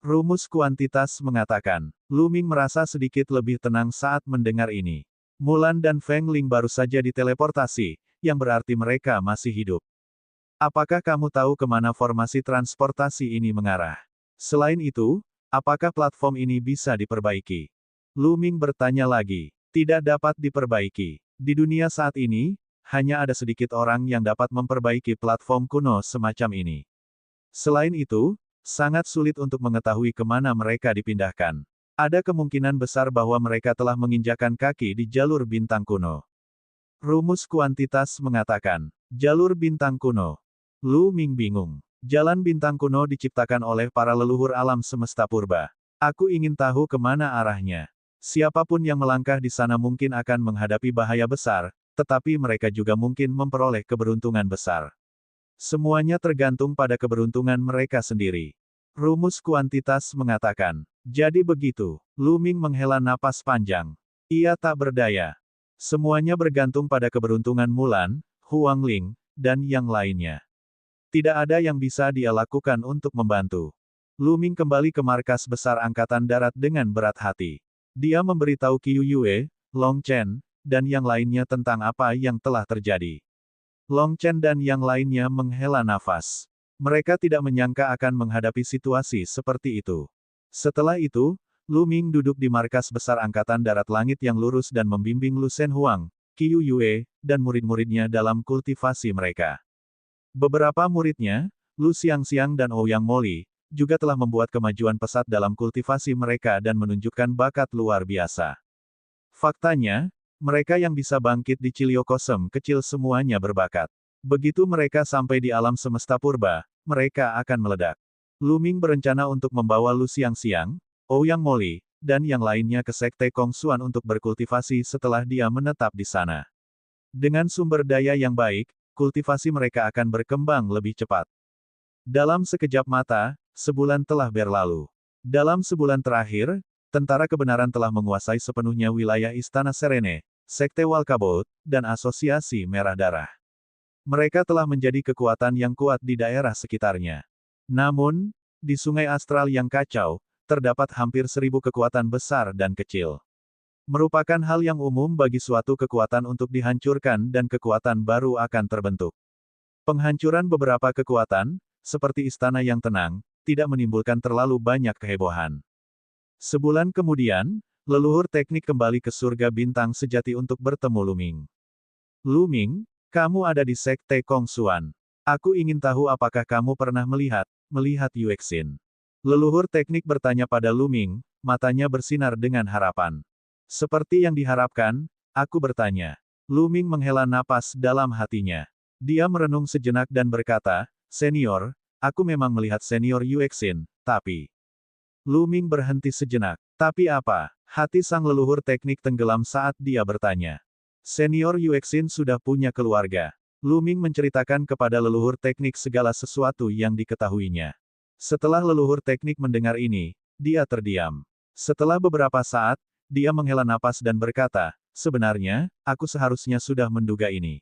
Rumus kuantitas mengatakan, Lu Ming merasa sedikit lebih tenang saat mendengar ini. Mulan dan Feng Ling baru saja diteleportasi, yang berarti mereka masih hidup. Apakah kamu tahu kemana formasi transportasi ini mengarah? Selain itu, apakah platform ini bisa diperbaiki? Lu Ming bertanya lagi. Tidak dapat diperbaiki. Di dunia saat ini, hanya ada sedikit orang yang dapat memperbaiki platform kuno semacam ini. Selain itu, sangat sulit untuk mengetahui kemana mereka dipindahkan. Ada kemungkinan besar bahwa mereka telah menginjakan kaki di jalur bintang kuno. Rumus kuantitas mengatakan, jalur bintang kuno. Lu Ming bingung. Jalan bintang kuno diciptakan oleh para leluhur alam semesta purba. Aku ingin tahu kemana arahnya. Siapapun yang melangkah di sana mungkin akan menghadapi bahaya besar, tetapi mereka juga mungkin memperoleh keberuntungan besar. Semuanya tergantung pada keberuntungan mereka sendiri. Rumus kuantitas mengatakan, jadi begitu. Lu Ming menghela napas panjang. Ia tak berdaya. Semuanya bergantung pada keberuntungan Mulan, Huang Ling, dan yang lainnya. Tidak ada yang bisa dia lakukan untuk membantu. Lu Ming kembali ke markas besar Angkatan Darat dengan berat hati. Dia memberitahu Qiu Yue, Long Chen, dan yang lainnya tentang apa yang telah terjadi. Long Chen dan yang lainnya menghela nafas. Mereka tidak menyangka akan menghadapi situasi seperti itu. Setelah itu, Lu Ming duduk di markas besar Angkatan Darat Langit yang lurus dan membimbing Lu Shen Huang, Qiu Yue, dan murid-muridnya dalam kultivasi mereka. Beberapa muridnya, Lu Xiangxiang dan Ouyang Moli, juga telah membuat kemajuan pesat dalam kultivasi mereka dan menunjukkan bakat luar biasa. Faktanya, mereka yang bisa bangkit di Ciliokosem kecil semuanya berbakat. Begitu mereka sampai di alam semesta purba, mereka akan meledak. Lu Ming berencana untuk membawa Lu Xiangxiang, Ouyang Moli, dan yang lainnya ke Sekte Kongsuan untuk berkultivasi setelah dia menetap di sana. Dengan sumber daya yang baik, kultivasi mereka akan berkembang lebih cepat. Dalam sekejap mata, sebulan telah berlalu. Dalam sebulan terakhir, tentara kebenaran telah menguasai sepenuhnya wilayah Istana Serene, Sekte Walkabout, dan Asosiasi Merah Darah. Mereka telah menjadi kekuatan yang kuat di daerah sekitarnya. Namun, di Sungai Astral yang kacau, terdapat hampir 1000 kekuatan besar dan kecil. Merupakan hal yang umum bagi suatu kekuatan untuk dihancurkan dan kekuatan baru akan terbentuk. Penghancuran beberapa kekuatan, seperti istana yang tenang, tidak menimbulkan terlalu banyak kehebohan. Sebulan kemudian, leluhur teknik kembali ke surga bintang sejati untuk bertemu Luming. Luming, kamu ada di Sekte Kongsuan. Aku ingin tahu apakah kamu pernah melihat Yuexin. Leluhur teknik bertanya pada Luming, matanya bersinar dengan harapan. Seperti yang diharapkan, aku bertanya. Luming menghela napas dalam hatinya. Dia merenung sejenak dan berkata, "Senior, aku memang melihat Senior Yuexin, tapi..." Luming berhenti sejenak. Tapi apa? Hati sang leluhur teknik tenggelam saat dia bertanya. Senior Yuexin sudah punya keluarga. Luming menceritakan kepada leluhur teknik segala sesuatu yang diketahuinya. Setelah leluhur teknik mendengar ini, dia terdiam. Setelah beberapa saat, dia menghela napas dan berkata, "Sebenarnya, aku seharusnya sudah menduga ini.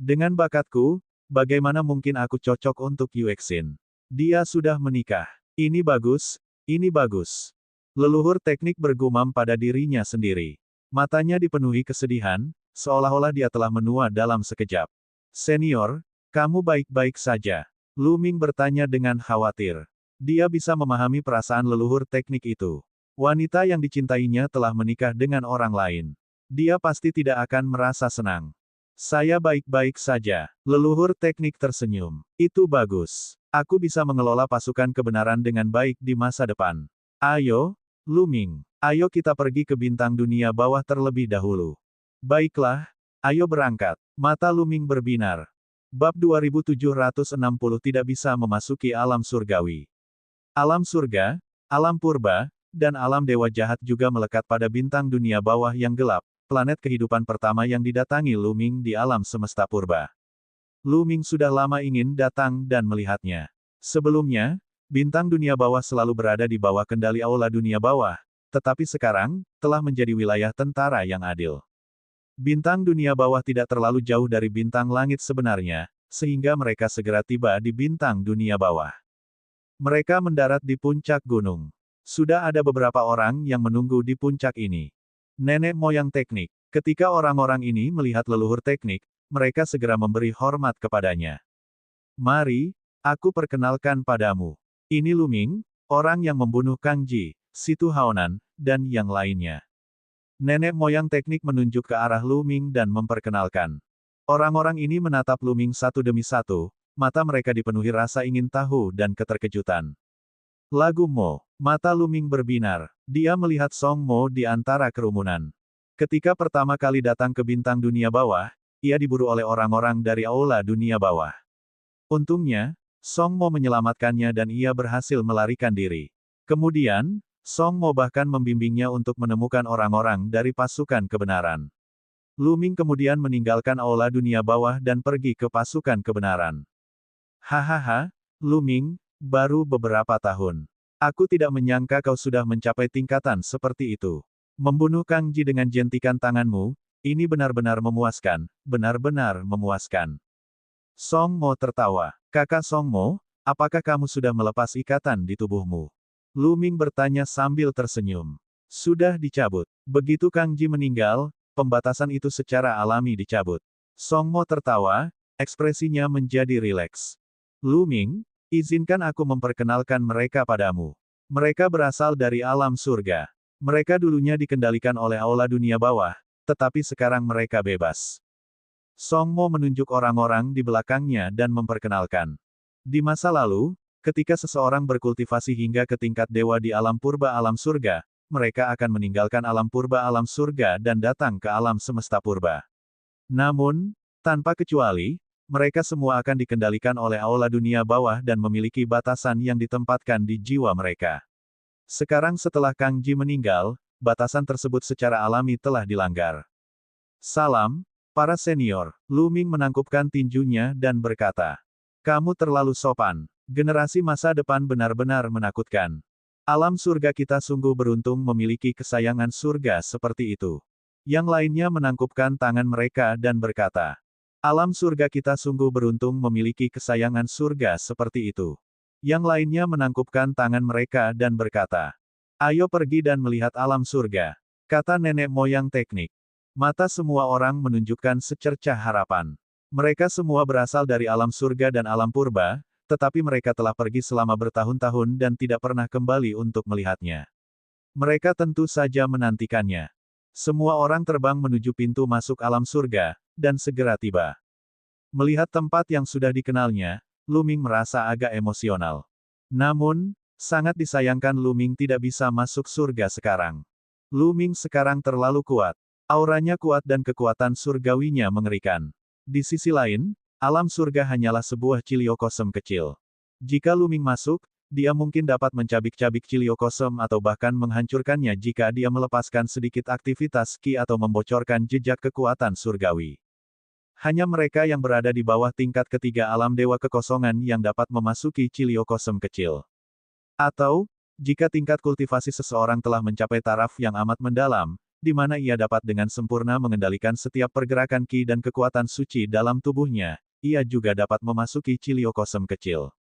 Dengan bakatku, bagaimana mungkin aku cocok untuk Yuexin? Dia sudah menikah. Ini bagus, ini bagus." Leluhur teknik bergumam pada dirinya sendiri. Matanya dipenuhi kesedihan, seolah-olah dia telah menua dalam sekejap. "Senior, kamu baik-baik saja?" Luming bertanya dengan khawatir. Dia bisa memahami perasaan leluhur teknik itu. Wanita yang dicintainya telah menikah dengan orang lain. Dia pasti tidak akan merasa senang. "Saya baik-baik saja." Leluhur teknik tersenyum. "Itu bagus. Aku bisa mengelola pasukan kebenaran dengan baik di masa depan. Ayo, Luming, ayo kita pergi ke bintang dunia bawah terlebih dahulu." "Baiklah, ayo berangkat." Mata Luming berbinar. Bab 2760 tidak bisa memasuki alam surgawi. Alam surga, alam purba, dan alam dewa jahat juga melekat pada bintang dunia bawah yang gelap, planet kehidupan pertama yang didatangi Luming di alam semesta purba. Luming sudah lama ingin datang dan melihatnya. Sebelumnya, bintang dunia bawah selalu berada di bawah kendali aula dunia bawah, tetapi sekarang, telah menjadi wilayah tentara yang adil. Bintang dunia bawah tidak terlalu jauh dari bintang langit sebenarnya, sehingga mereka segera tiba di bintang dunia bawah. Mereka mendarat di puncak gunung. Sudah ada beberapa orang yang menunggu di puncak ini. Nenek moyang teknik. Ketika orang-orang ini melihat leluhur teknik, mereka segera memberi hormat kepadanya. "Mari, aku perkenalkan padamu. Ini Luming, orang yang membunuh Kang Ji, Situ Haonan, dan yang lainnya." Nenek moyang teknik menunjuk ke arah Luming dan memperkenalkan. Orang-orang ini menatap Luming satu demi satu, mata mereka dipenuhi rasa ingin tahu dan keterkejutan. Lagu Mo. Mata Luming berbinar. Dia melihat Song Mo di antara kerumunan. Ketika pertama kali datang ke bintang dunia bawah, ia diburu oleh orang-orang dari aula dunia bawah. Untungnya, Song Mo menyelamatkannya dan ia berhasil melarikan diri. Kemudian, Song Mo bahkan membimbingnya untuk menemukan orang-orang dari pasukan kebenaran. Luming kemudian meninggalkan aula dunia bawah dan pergi ke pasukan kebenaran. "Hahaha, Luming, baru beberapa tahun. Aku tidak menyangka kau sudah mencapai tingkatan seperti itu. Membunuh Kang Ji dengan jentikan tanganmu, ini benar-benar memuaskan, benar-benar memuaskan." Song Mo tertawa. "Kakak Song Mo, apakah kamu sudah melepas ikatan di tubuhmu?" Luming bertanya sambil tersenyum. "Sudah dicabut. Begitu Kang Ji meninggal, pembatasan itu secara alami dicabut." Song Mo tertawa, ekspresinya menjadi rileks. "Luming, izinkan aku memperkenalkan mereka padamu. Mereka berasal dari alam surga. Mereka dulunya dikendalikan oleh aula dunia bawah, tetapi sekarang mereka bebas." Song Mo menunjuk orang-orang di belakangnya dan memperkenalkan. Di masa lalu, ketika seseorang berkultivasi hingga ke tingkat dewa di alam purba alam surga, mereka akan meninggalkan alam purba alam surga dan datang ke alam semesta purba. Namun, tanpa kecuali, mereka semua akan dikendalikan oleh aula dunia bawah dan memiliki batasan yang ditempatkan di jiwa mereka. Sekarang setelah Kang Ji meninggal, batasan tersebut secara alami telah dilanggar. "Salam, para senior." Luming menangkupkan tinjunya dan berkata, "Kamu terlalu sopan. Generasi masa depan benar-benar menakutkan. Alam surga kita sungguh beruntung memiliki kesayangan surga seperti itu." Yang lainnya menangkupkan tangan mereka dan berkata, "Alam surga kita sungguh beruntung memiliki kesayangan surga seperti itu." Yang lainnya menangkupkan tangan mereka dan berkata, "Ayo pergi dan melihat alam surga," kata nenek moyang teknik. Mata semua orang menunjukkan secercah harapan. Mereka semua berasal dari alam surga dan alam purba, tetapi mereka telah pergi selama bertahun-tahun dan tidak pernah kembali untuk melihatnya. Mereka tentu saja menantikannya. Semua orang terbang menuju pintu masuk alam surga, dan segera tiba. Melihat tempat yang sudah dikenalnya, Lu Ming merasa agak emosional. Namun, sangat disayangkan Lu Ming tidak bisa masuk surga sekarang. Lu Ming sekarang terlalu kuat. Auranya kuat dan kekuatan surgawinya mengerikan. Di sisi lain, alam surga hanyalah sebuah ciliokosem kecil. Jika Lu Ming masuk, dia mungkin dapat mencabik-cabik ciliokosem atau bahkan menghancurkannya jika dia melepaskan sedikit aktivitas ki atau membocorkan jejak kekuatan surgawi. Hanya mereka yang berada di bawah tingkat ketiga alam dewa kekosongan yang dapat memasuki ciliokosem kecil. Atau, jika tingkat kultivasi seseorang telah mencapai taraf yang amat mendalam, di mana ia dapat dengan sempurna mengendalikan setiap pergerakan ki dan kekuatan suci dalam tubuhnya, ia juga dapat memasuki ciliokosem kecil.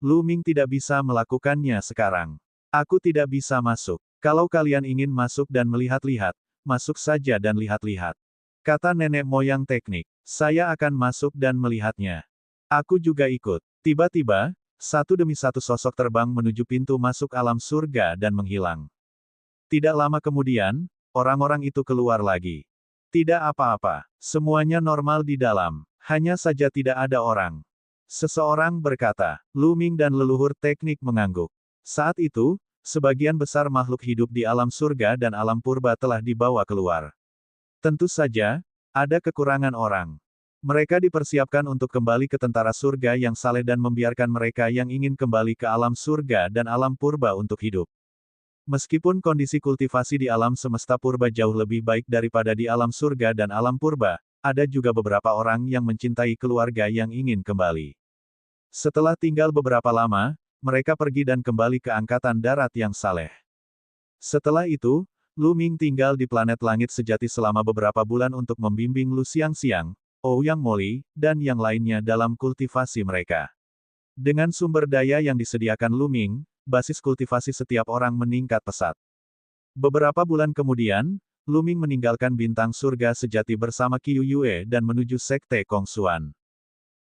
Lu Ming tidak bisa melakukannya sekarang. Aku tidak bisa masuk. Kalau kalian ingin masuk dan melihat-lihat, masuk saja dan lihat-lihat. Kata nenek moyang teknik, saya akan masuk dan melihatnya. Aku juga ikut. Tiba-tiba, satu demi satu sosok terbang menuju pintu masuk alam surga dan menghilang. Tidak lama kemudian, orang-orang itu keluar lagi. Tidak apa-apa. Semuanya normal di dalam. Hanya saja tidak ada orang. Seseorang berkata. Lu Ming dan leluhur teknik mengangguk. Saat itu, sebagian besar makhluk hidup di alam surga dan alam purba telah dibawa keluar. Tentu saja, ada kekurangan orang. Mereka dipersiapkan untuk kembali ke tentara surga yang saleh dan membiarkan mereka yang ingin kembali ke alam surga dan alam purba untuk hidup. Meskipun kondisi kultivasi di alam semesta purba jauh lebih baik daripada di alam surga dan alam purba, ada juga beberapa orang yang mencintai keluarga yang ingin kembali. Setelah tinggal beberapa lama, mereka pergi dan kembali ke angkatan darat yang saleh. Setelah itu, Lu Ming tinggal di planet langit sejati selama beberapa bulan untuk membimbing Lu Xiangxiang, Ouyang Moli, dan yang lainnya dalam kultivasi mereka. Dengan sumber daya yang disediakan Lu Ming, basis kultivasi setiap orang meningkat pesat. Beberapa bulan kemudian, Lu Ming meninggalkan bintang surga sejati bersama Qiu Yue dan menuju Sekte Kongsuan.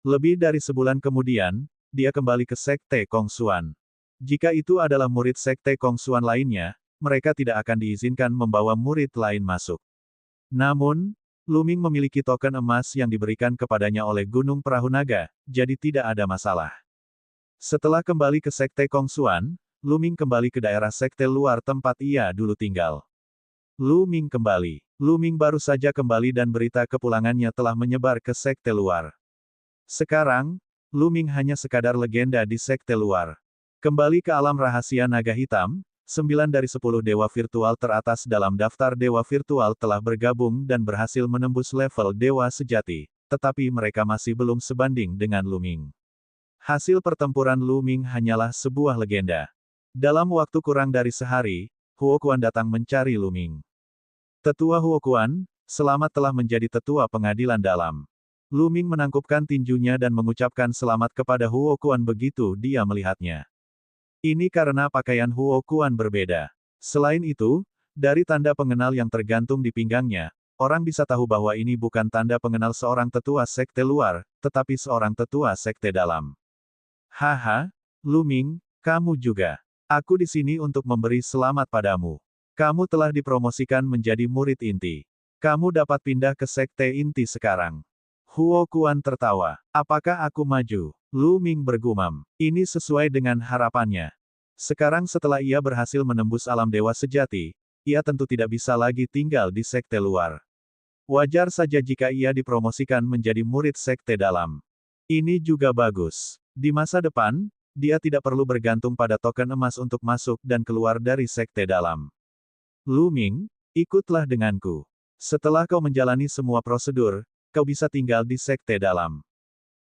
Lebih dari sebulan kemudian, dia kembali ke Sekte Kongsuan. Jika itu adalah murid Sekte Kongsuan lainnya, mereka tidak akan diizinkan membawa murid lain masuk. Namun, Lu Ming memiliki token emas yang diberikan kepadanya oleh Gunung Perahu Naga, jadi tidak ada masalah. Setelah kembali ke Sekte Kongsuan, Lu Ming kembali ke daerah sekte luar tempat ia dulu tinggal. Lu Ming kembali. Lu Ming baru saja kembali dan berita kepulangannya telah menyebar ke sekte luar. Sekarang, Lu Ming hanya sekadar legenda di sekte luar. Kembali ke alam rahasia naga hitam, 9 dari 10 dewa virtual teratas dalam daftar dewa virtual telah bergabung dan berhasil menembus level dewa sejati, tetapi mereka masih belum sebanding dengan Lu Ming. Hasil pertempuran Lu Ming hanyalah sebuah legenda. Dalam waktu kurang dari sehari, Huo Quan datang mencari Lu Ming. Tetua Huo Quan, selamat telah menjadi tetua pengadilan dalam. Lu Ming menangkupkan tinjunya dan mengucapkan selamat kepada Huo Quan begitu dia melihatnya. Ini karena pakaian Huo Quan berbeda. Selain itu, dari tanda pengenal yang tergantung di pinggangnya, orang bisa tahu bahwa ini bukan tanda pengenal seorang tetua sekte luar, tetapi seorang tetua sekte dalam. Haha, Lu Ming, kamu juga. Aku di sini untuk memberi selamat padamu. Kamu telah dipromosikan menjadi murid inti. Kamu dapat pindah ke sekte inti sekarang. Huo Quan tertawa. Apakah aku maju? Lu Ming bergumam. Ini sesuai dengan harapannya. Sekarang setelah ia berhasil menembus alam dewa sejati, ia tentu tidak bisa lagi tinggal di sekte luar. Wajar saja jika ia dipromosikan menjadi murid sekte dalam. Ini juga bagus. Di masa depan, dia tidak perlu bergantung pada token emas untuk masuk dan keluar dari sekte dalam. Lu Ming, ikutlah denganku. Setelah kau menjalani semua prosedur, kau bisa tinggal di sekte dalam.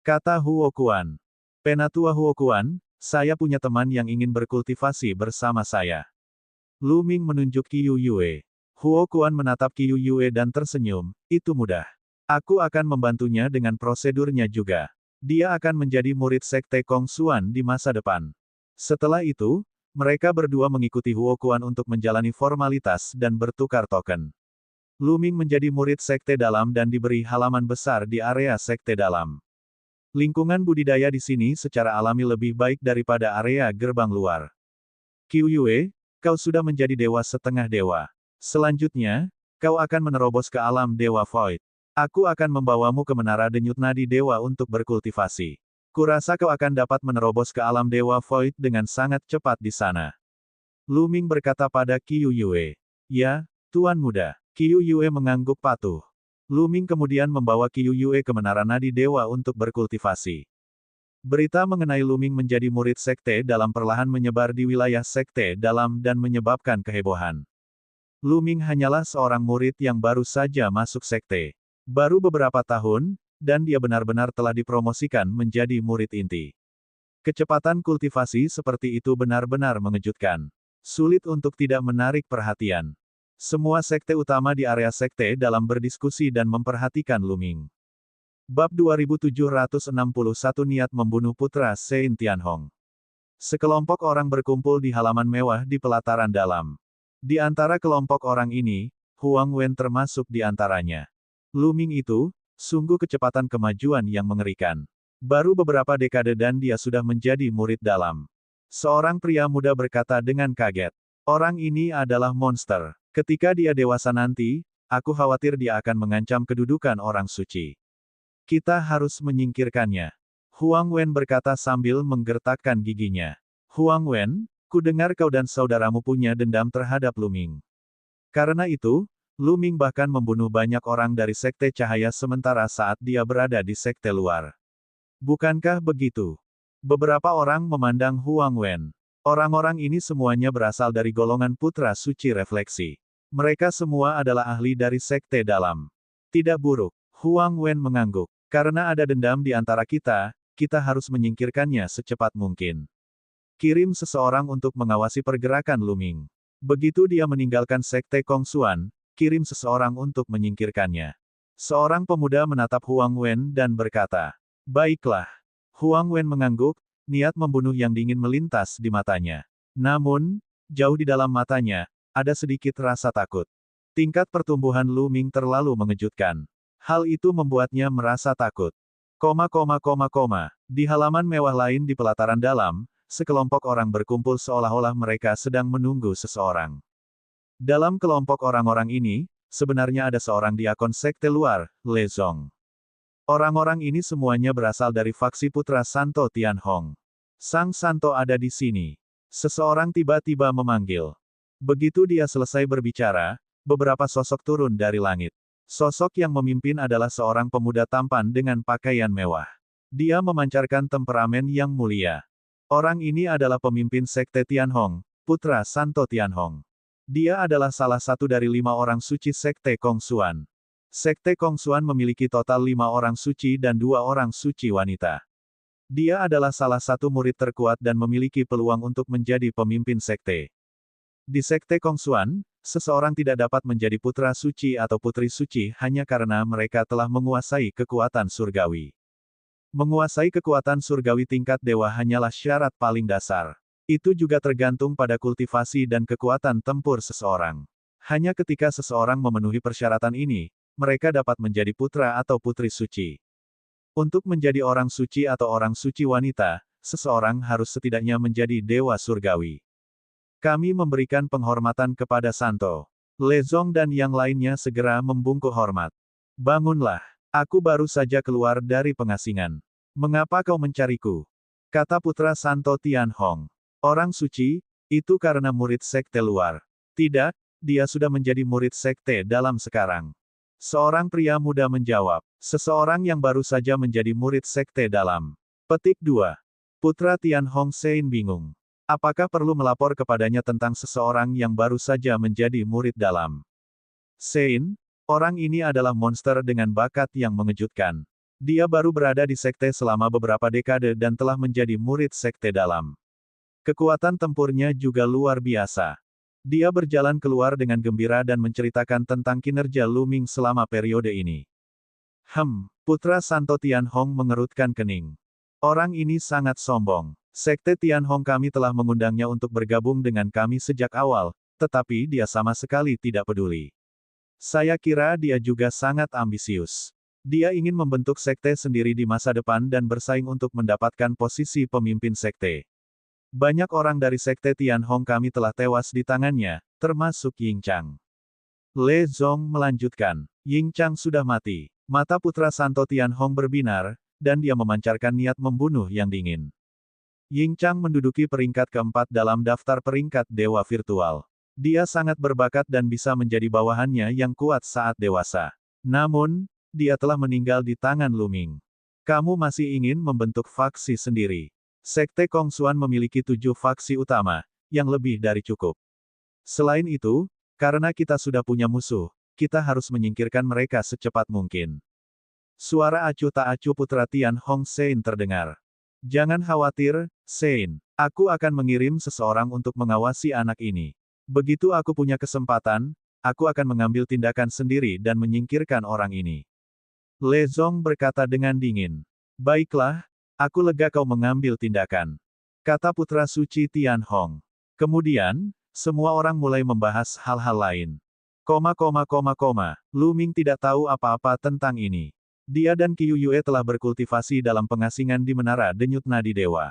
Kata Huo Quan. Penatua Huo Quan, saya punya teman yang ingin berkultivasi bersama saya. Lu Ming menunjuk Qiu Yue. Huo Quan menatap Qiu Yue dan tersenyum, itu mudah. Aku akan membantunya dengan prosedurnya juga. Dia akan menjadi murid sekte Kongsuan di masa depan. Setelah itu, mereka berdua mengikuti Huo Quan untuk menjalani formalitas dan bertukar token. Lu Ming menjadi murid sekte dalam dan diberi halaman besar di area sekte dalam. Lingkungan budidaya di sini secara alami lebih baik daripada area gerbang luar. Qiu Yue, kau sudah menjadi dewa setengah dewa. Selanjutnya, kau akan menerobos ke alam Dewa Void. Aku akan membawamu ke menara denyut nadi dewa untuk berkultivasi. Kurasa kau akan dapat menerobos ke alam Dewa Void dengan sangat cepat di sana. Lu Ming berkata pada Qiu Yue. Ya, Tuan Muda. Qiu Yue mengangguk patuh. Lu Ming kemudian membawa Qiu Yue ke menara nadi dewa untuk berkultivasi. Berita mengenai Lu Ming menjadi murid sekte dalam perlahan menyebar di wilayah sekte dalam dan menyebabkan kehebohan. Lu Ming hanyalah seorang murid yang baru saja masuk sekte. Baru beberapa tahun, dan dia benar-benar telah dipromosikan menjadi murid inti. Kecepatan kultivasi seperti itu benar-benar mengejutkan. Sulit untuk tidak menarik perhatian. Semua sekte utama di area sekte dalam berdiskusi dan memperhatikan Lu Ming. Bab 2761 Niat membunuh putra Sein Tianhong. Sekelompok orang berkumpul di halaman mewah di pelataran dalam. Di antara kelompok orang ini, Huang Wen termasuk di antaranya. Lu Ming itu, sungguh kecepatan kemajuan yang mengerikan. Baru beberapa dekade dan dia sudah menjadi murid dalam. Seorang pria muda berkata dengan kaget. Orang ini adalah monster. Ketika dia dewasa nanti, aku khawatir dia akan mengancam kedudukan orang suci. Kita harus menyingkirkannya. Huang Wen berkata sambil menggertakkan giginya. Huang Wen, ku dengar kau dan saudaramu punya dendam terhadap Lu Ming. Karena itu, Lu Ming bahkan membunuh banyak orang dari sekte cahaya sementara saat dia berada di sekte luar. Bukankah begitu? Beberapa orang memandang Huang Wen. Orang-orang ini semuanya berasal dari golongan putra suci refleksi. Mereka semua adalah ahli dari sekte dalam. Tidak buruk. Huang Wen mengangguk. Karena ada dendam di antara kita, kita harus menyingkirkannya secepat mungkin. Kirim seseorang untuk mengawasi pergerakan Lu Ming. Begitu dia meninggalkan sekte Kongsuan, kirim seseorang untuk menyingkirkannya. Seorang pemuda menatap Huang Wen dan berkata, baiklah. Huang Wen mengangguk, niat membunuh yang dingin melintas di matanya. Namun, jauh di dalam matanya, ada sedikit rasa takut. Tingkat pertumbuhan Lu Ming terlalu mengejutkan. Hal itu membuatnya merasa takut. Di halaman mewah lain di pelataran dalam, sekelompok orang berkumpul seolah-olah mereka sedang menunggu seseorang. Dalam kelompok orang-orang ini, sebenarnya ada seorang diakon sekte luar, Le Zong. Orang-orang ini semuanya berasal dari faksi putra Santo Tianhong. Sang Santo ada di sini. Seseorang tiba-tiba memanggil. Begitu dia selesai berbicara, beberapa sosok turun dari langit. Sosok yang memimpin adalah seorang pemuda tampan dengan pakaian mewah. Dia memancarkan temperamen yang mulia. Orang ini adalah pemimpin sekte Tianhong, putra Santo Tianhong. Dia adalah salah satu dari 5 orang suci sekte Kongsuan. Sekte Kongsuan memiliki total 5 orang suci dan 2 orang suci wanita. Dia adalah salah satu murid terkuat dan memiliki peluang untuk menjadi pemimpin sekte. Di sekte Kongsuan, seseorang tidak dapat menjadi putra suci atau putri suci hanya karena mereka telah menguasai kekuatan surgawi. Menguasai kekuatan surgawi tingkat dewa hanyalah syarat paling dasar. Itu juga tergantung pada kultivasi dan kekuatan tempur seseorang. Hanya ketika seseorang memenuhi persyaratan ini, mereka dapat menjadi putra atau putri suci. Untuk menjadi orang suci atau orang suci wanita, seseorang harus setidaknya menjadi dewa surgawi. Kami memberikan penghormatan kepada Santo. Le Zong dan yang lainnya segera membungkuk hormat. Bangunlah. Aku baru saja keluar dari pengasingan. Mengapa kau mencariku? Kata putra Santo Tianhong. Orang suci, itu karena murid sekte luar. Tidak, dia sudah menjadi murid sekte dalam sekarang. Seorang pria muda menjawab. Seseorang yang baru saja menjadi murid sekte dalam. Petik 2. Putra Tianhong Sein bingung. Apakah perlu melapor kepadanya tentang seseorang yang baru saja menjadi murid dalam? Sein, orang ini adalah monster dengan bakat yang mengejutkan. Dia baru berada di sekte selama beberapa dekade dan telah menjadi murid sekte dalam. Kekuatan tempurnya juga luar biasa. Dia berjalan keluar dengan gembira dan menceritakan tentang kinerja Lu Ming selama periode ini. Putra Santo Tianhong mengerutkan kening. Orang ini sangat sombong. Sekte Tianhong kami telah mengundangnya untuk bergabung dengan kami sejak awal, tetapi dia sama sekali tidak peduli. Saya kira dia juga sangat ambisius. Dia ingin membentuk sekte sendiri di masa depan dan bersaing untuk mendapatkan posisi pemimpin sekte. Banyak orang dari Sekte Tianhong kami telah tewas di tangannya, termasuk Ying Chang. Le Zong melanjutkan, Ying Chang sudah mati. Mata putra Santo Tianhong berbinar, dan dia memancarkan niat membunuh yang dingin. Ying Chang menduduki peringkat keempat dalam daftar peringkat dewa virtual. Dia sangat berbakat dan bisa menjadi bawahannya yang kuat saat dewasa. Namun, dia telah meninggal di tangan Lu Ming. Kamu masih ingin membentuk faksi sendiri. Sekte Kongsuan memiliki 7 faksi utama, yang lebih dari cukup. Selain itu, karena kita sudah punya musuh, kita harus menyingkirkan mereka secepat mungkin. Suara acuh tak acuh putra Tian Hong Sein terdengar. Jangan khawatir, Sein. Aku akan mengirim seseorang untuk mengawasi anak ini. Begitu aku punya kesempatan, aku akan mengambil tindakan sendiri dan menyingkirkan orang ini. Le Zong berkata dengan dingin. Baiklah, aku lega kau mengambil tindakan. Kata putra suci Tian Hong. Kemudian, semua orang mulai membahas hal-hal lain. Lu Ming tidak tahu apa-apa tentang ini. Dia dan Qiu Yue telah berkultivasi dalam pengasingan di Menara Denyut Nadi Dewa.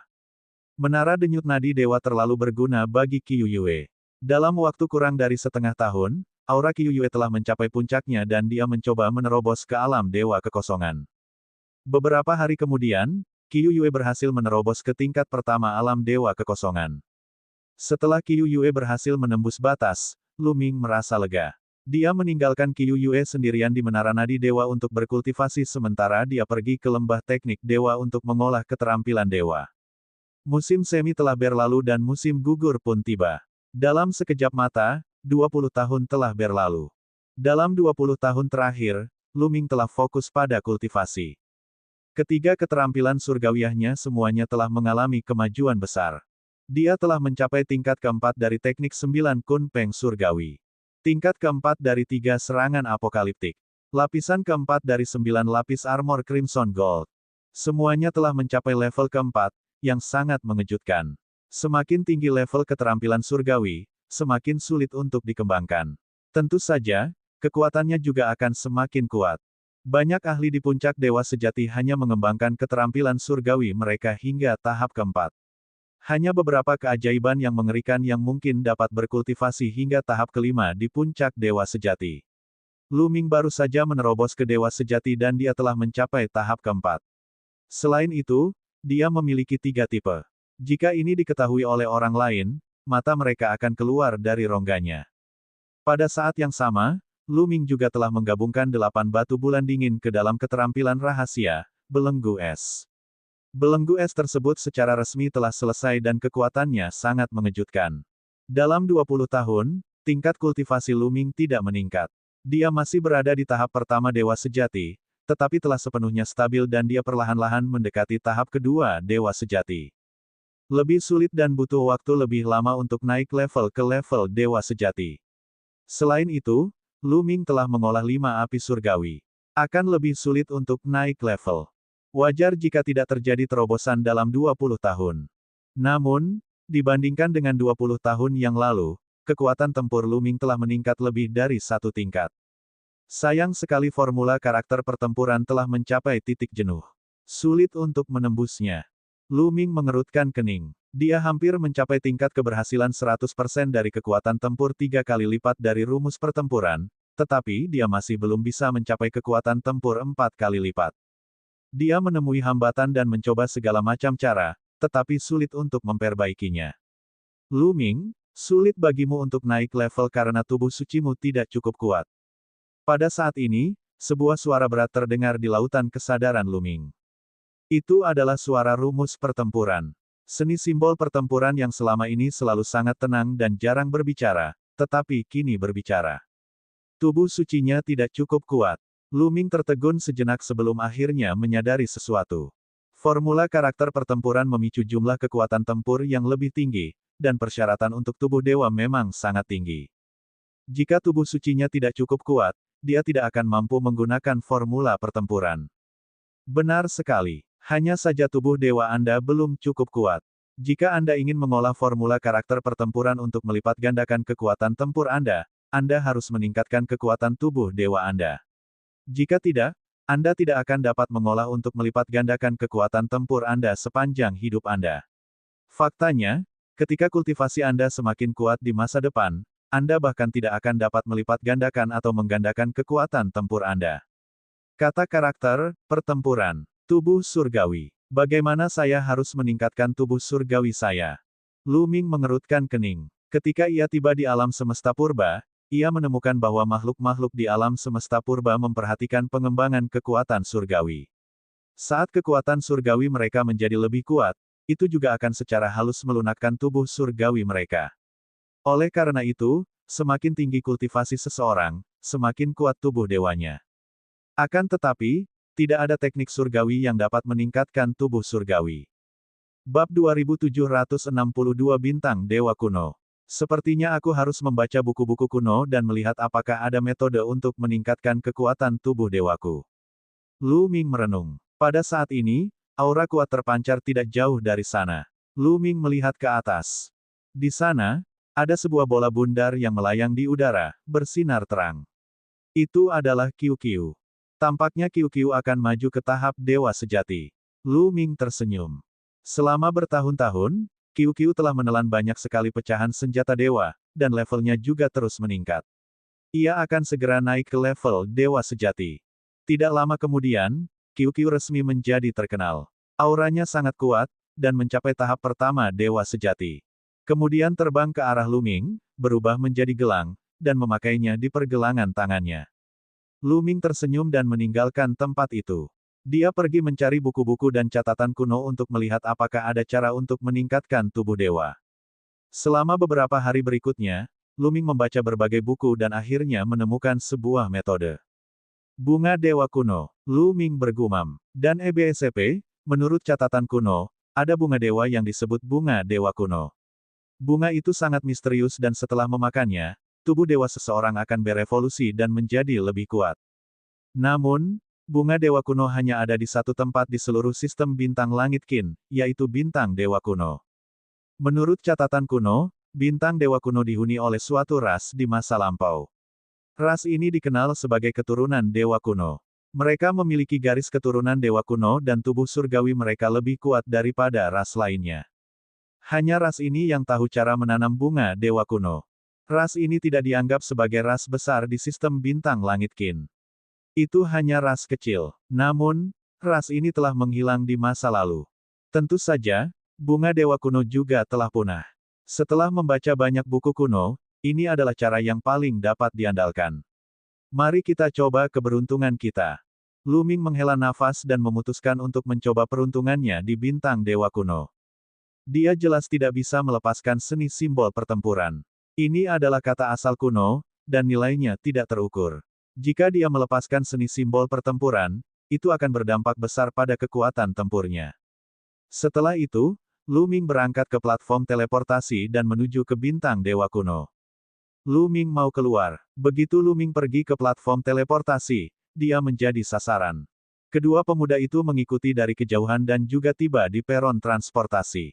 Menara Denyut Nadi Dewa terlalu berguna bagi Qiu Yue. Dalam waktu kurang dari setengah tahun, aura Qiu Yue telah mencapai puncaknya dan dia mencoba menerobos ke alam Dewa Kekosongan. Beberapa hari kemudian, Qiu Yue berhasil menerobos ke tingkat pertama alam Dewa Kekosongan. Setelah Qiu Yue berhasil menembus batas, Lu Ming merasa lega. Dia meninggalkan Qiu Yue sendirian di Menara Nadi Dewa untuk berkultivasi sementara dia pergi ke Lembah Teknik Dewa untuk mengolah keterampilan dewa. Musim semi telah berlalu dan musim gugur pun tiba. Dalam sekejap mata, 20 tahun telah berlalu. Dalam 20 tahun terakhir, Lu Ming telah fokus pada kultivasi. Ketiga keterampilan surgawiahnya semuanya telah mengalami kemajuan besar. Dia telah mencapai tingkat keempat dari teknik 9 Kun Peng Surgawi. Tingkat keempat dari 3 serangan apokaliptik. Lapisan keempat dari 9 lapis armor Crimson Gold. Semuanya telah mencapai level keempat, yang sangat mengejutkan. Semakin tinggi level keterampilan surgawi, semakin sulit untuk dikembangkan. Tentu saja, kekuatannya juga akan semakin kuat. Banyak ahli di puncak dewa sejati hanya mengembangkan keterampilan surgawi mereka hingga tahap keempat. Hanya beberapa keajaiban yang mengerikan yang mungkin dapat berkultivasi hingga tahap kelima di puncak dewa sejati. Lu Ming baru saja menerobos ke dewa sejati dan dia telah mencapai tahap keempat. Selain itu, dia memiliki 3 tipe. Jika ini diketahui oleh orang lain, mata mereka akan keluar dari rongganya. Pada saat yang sama, Lu Ming juga telah menggabungkan 8 batu bulan dingin ke dalam keterampilan rahasia, belenggu es. Belenggu es tersebut secara resmi telah selesai dan kekuatannya sangat mengejutkan. Dalam 20 tahun, tingkat kultivasi Lu Ming tidak meningkat. Dia masih berada di tahap pertama dewa sejati, tetapi telah sepenuhnya stabil dan dia perlahan-lahan mendekati tahap kedua dewa sejati. Lebih sulit dan butuh waktu lebih lama untuk naik level ke level dewa sejati. Selain itu, Lu Ming telah mengolah 5 api surgawi. Akan lebih sulit untuk naik level. Wajar jika tidak terjadi terobosan dalam 20 tahun. Namun, dibandingkan dengan 20 tahun yang lalu, kekuatan tempur Lu Ming telah meningkat lebih dari 1 tingkat. Sayang sekali formula karakter pertempuran telah mencapai titik jenuh. Sulit untuk menembusnya. Lu Ming mengerutkan kening. Dia hampir mencapai tingkat keberhasilan 100% dari kekuatan tempur 3 kali lipat dari rumus pertempuran, tetapi dia masih belum bisa mencapai kekuatan tempur 4 kali lipat. Dia menemui hambatan dan mencoba segala macam cara, tetapi sulit untuk memperbaikinya. Lu Ming, sulit bagimu untuk naik level karena tubuh sucimu tidak cukup kuat. Pada saat ini, sebuah suara berat terdengar di lautan kesadaran Lu Ming. Itu adalah suara rumus pertempuran. Seni simbol pertempuran yang selama ini selalu sangat tenang dan jarang berbicara, tetapi kini berbicara. Tubuh sucinya tidak cukup kuat. Lu Ming tertegun sejenak sebelum akhirnya menyadari sesuatu. Formula karakter pertempuran memicu jumlah kekuatan tempur yang lebih tinggi, dan persyaratan untuk tubuh dewa memang sangat tinggi. Jika tubuh sucinya tidak cukup kuat, dia tidak akan mampu menggunakan formula pertempuran. Benar sekali, hanya saja tubuh dewa Anda belum cukup kuat. Jika Anda ingin mengolah formula karakter pertempuran untuk melipat gandakan kekuatan tempur Anda harus meningkatkan kekuatan tubuh dewa Anda. Jika tidak, Anda tidak akan dapat mengolah untuk melipat gandakan kekuatan tempur Anda sepanjang hidup Anda. Faktanya, Ketika kultivasi Anda semakin kuat di masa depan, Anda bahkan tidak akan dapat melipat gandakan atau menggandakan kekuatan tempur Anda. Kata karakter, pertempuran. Tubuh surgawi. Bagaimana saya harus meningkatkan tubuh surgawi saya? Lu Ming mengerutkan kening. Ketika ia tiba di alam semesta purba, ia menemukan bahwa makhluk-makhluk di alam semesta purba memperhatikan pengembangan kekuatan surgawi. Saat kekuatan surgawi mereka menjadi lebih kuat, itu juga akan secara halus melunakkan tubuh surgawi mereka. Oleh karena itu, semakin tinggi kultivasi seseorang, semakin kuat tubuh dewanya. Akan tetapi, tidak ada teknik surgawi yang dapat meningkatkan tubuh surgawi. Bab 2762 Bintang Dewa Kuno. Sepertinya aku harus membaca buku-buku kuno dan melihat apakah ada metode untuk meningkatkan kekuatan tubuh dewaku. Lu Ming merenung. Pada saat ini, aura kuat terpancar tidak jauh dari sana. Lu Ming melihat ke atas. Di sana, ada sebuah bola bundar yang melayang di udara, bersinar terang. Itu adalah QQ. Tampaknya QQ akan maju ke tahap dewa sejati. Lu Ming tersenyum. Selama bertahun-tahun, QQ telah menelan banyak sekali pecahan senjata dewa, dan levelnya juga terus meningkat. Ia akan segera naik ke level dewa sejati. Tidak lama kemudian, QQ resmi menjadi terkenal. Auranya sangat kuat, dan mencapai tahap pertama dewa sejati. Kemudian terbang ke arah Lu Ming, berubah menjadi gelang, dan memakainya di pergelangan tangannya. Lu Ming tersenyum dan meninggalkan tempat itu. Dia pergi mencari buku-buku dan catatan kuno untuk melihat apakah ada cara untuk meningkatkan tubuh dewa. Selama beberapa hari berikutnya, Lu Ming membaca berbagai buku dan akhirnya menemukan sebuah metode. Bunga Dewa Kuno, Lu Ming bergumam. Dan EBSCP, menurut catatan kuno, ada bunga dewa yang disebut bunga dewa kuno. Bunga itu sangat misterius dan setelah memakannya, tubuh dewa seseorang akan berevolusi dan menjadi lebih kuat. Namun, bunga dewa kuno hanya ada di satu tempat di seluruh sistem bintang langit Qin, yaitu bintang dewa kuno. Menurut catatan kuno, bintang dewa kuno dihuni oleh suatu ras di masa lampau. Ras ini dikenal sebagai keturunan dewa kuno. Mereka memiliki garis keturunan dewa kuno dan tubuh surgawi mereka lebih kuat daripada ras lainnya. Hanya ras ini yang tahu cara menanam bunga dewa kuno. Ras ini tidak dianggap sebagai ras besar di sistem bintang langit Qin. Itu hanya ras kecil. Namun, ras ini telah menghilang di masa lalu. Tentu saja, bunga dewa kuno juga telah punah. Setelah membaca banyak buku kuno, ini adalah cara yang paling dapat diandalkan. Mari kita coba keberuntungan kita. Lu Ming menghela nafas dan memutuskan untuk mencoba peruntungannya di bintang dewa kuno. Dia jelas tidak bisa melepaskan seni simbol pertempuran. Ini adalah kata asal kuno, dan nilainya tidak terukur. Jika dia melepaskan seni simbol pertempuran, itu akan berdampak besar pada kekuatan tempurnya. Setelah itu, Lu Ming berangkat ke platform teleportasi dan menuju ke bintang dewa kuno. Lu Ming mau keluar. Begitu Lu Ming pergi ke platform teleportasi, dia menjadi sasaran. Kedua pemuda itu mengikuti dari kejauhan dan juga tiba di peron transportasi.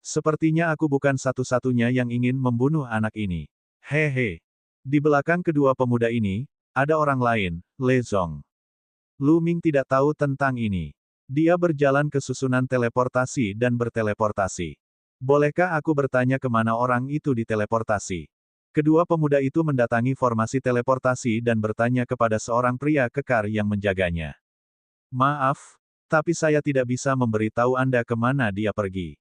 Sepertinya aku bukan satu-satunya yang ingin membunuh anak ini. Hehe. Di belakang kedua pemuda ini, ada orang lain, Le Zong. Lu Ming tidak tahu tentang ini. Dia berjalan ke susunan teleportasi dan berteleportasi. Bolehkah aku bertanya kemana orang itu diteleportasi? Kedua pemuda itu mendatangi formasi teleportasi dan bertanya kepada seorang pria kekar yang menjaganya. Maaf, tapi saya tidak bisa memberitahu Anda kemana dia pergi.